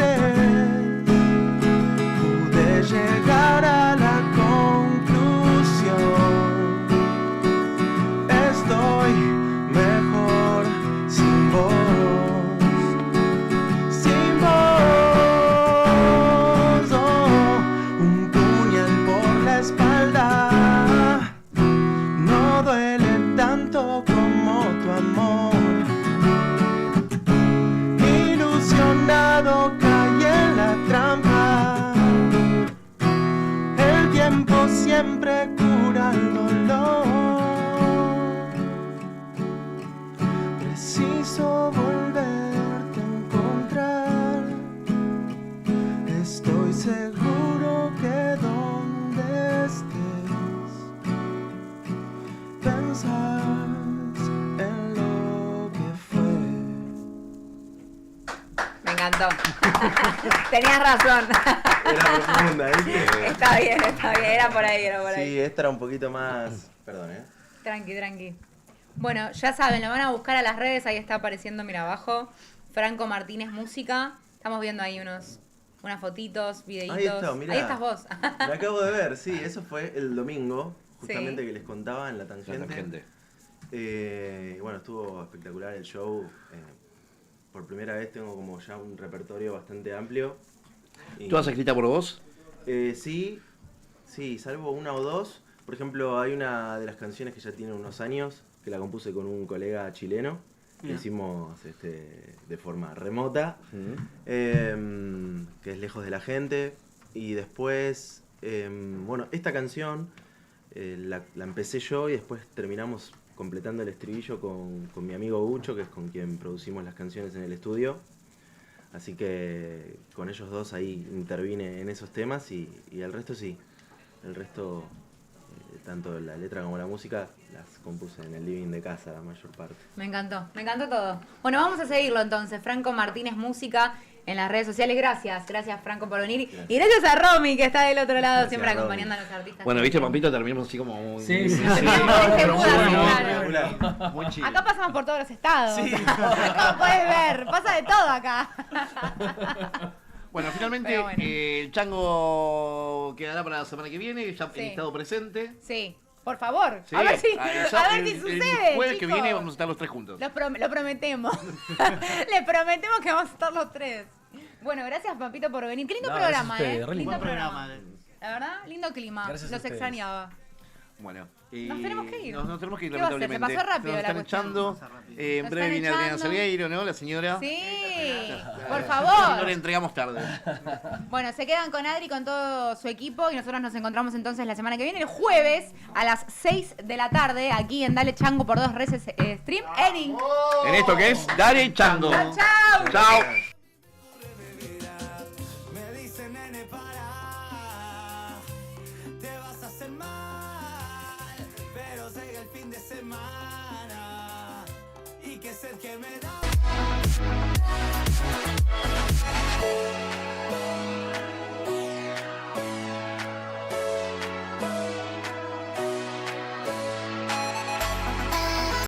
Pude llegar a la conclusión. Estoy mejor sin vos. Sin vos, oh, un puñal por la espalda no duele tanto como tu amor. Ilusionado caí en la trampa. El tiempo siempre cura el dolor. Preciso volverte a encontrar. Estoy seguro que donde estés pensás en lo que fue. Me encantó. Tenías razón. Era profunda, ¿viste? Está bien, era por ahí, Sí, esta era un poquito más... Perdón, ¿eh? Tranqui. Bueno, ya saben, lo van a buscar a las redes, ahí está apareciendo, mira abajo, Franco Martínez Música. Estamos viendo ahí unas fotitos, videitos. Ahí está, mirá. Ahí estás vos. Lo acabo de ver, sí, eso fue el domingo, justamente Sí. que les contaba en La Tangente. Y bueno, estuvo espectacular el show. Por primera vez tengo como ya un repertorio bastante amplio. Y- ¿Todas escritas por vos? Sí, salvo una o dos. Por ejemplo, hay una de las canciones que ya tiene unos años, que la compuse con un colega chileno. Que hicimos de forma remota, que es Lejos de la Gente. Y después, bueno, esta canción la empecé yo y después terminamos completando el estribillo con mi amigo Ucho, que es con quien producimos las canciones en el estudio. Así que con ellos dos ahí intervine en esos temas y el resto sí. El resto, tanto la letra como la música, las compuse en el living de casa la mayor parte. Me encantó todo. Bueno, vamos a seguirlo entonces. Franco Martínez Música en las redes sociales. Gracias Franco por venir. Gracias. Y gracias a Romy que está del otro lado, Gracias, siempre Romy. acompañando a los artistas. Bueno, viste, Pampito, terminamos así como muy... Sí. Pero muy bueno. bueno. Muy chido. Acá pasamos por todos los estados. Como puedes ver, pasa de todo acá. Bueno, finalmente Pero bueno. el chango quedará para la semana que viene, ya Sí. en estado presente. Sí, por favor. Sí. A ver si El sucede. jueves que chicos. viene vamos a estar los tres juntos. Lo prometemos. Le prometemos que vamos a estar los tres. Bueno, gracias Papito por venir. Qué lindo No, programa, gracias a ustedes, re Lindo lindo. programa. La verdad, lindo clima. Gracias a Los ustedes. extrañaba. Bueno, Nos tenemos que ir. Nos tenemos que ir, ¿Qué va a hacer? Se lamentablemente. pasó rápido Nos la están cuestión. echando. En Nos breve están viene Adriana echando. Salgueiro, ¿no? La señora. Sí, No por le favor. entregamos tarde. Bueno, se quedan con Adri, con todo su equipo y nosotros nos encontramos entonces la semana que viene, el jueves a las 6 de la tarde, aquí en Dale Chango por 2 Reces Stream. Erin. En esto que es Dare y Chango. Chao, chao. Chao. Me dice nene para, te vas a hacer mal, pero llega el fin de semana y que es el que me da.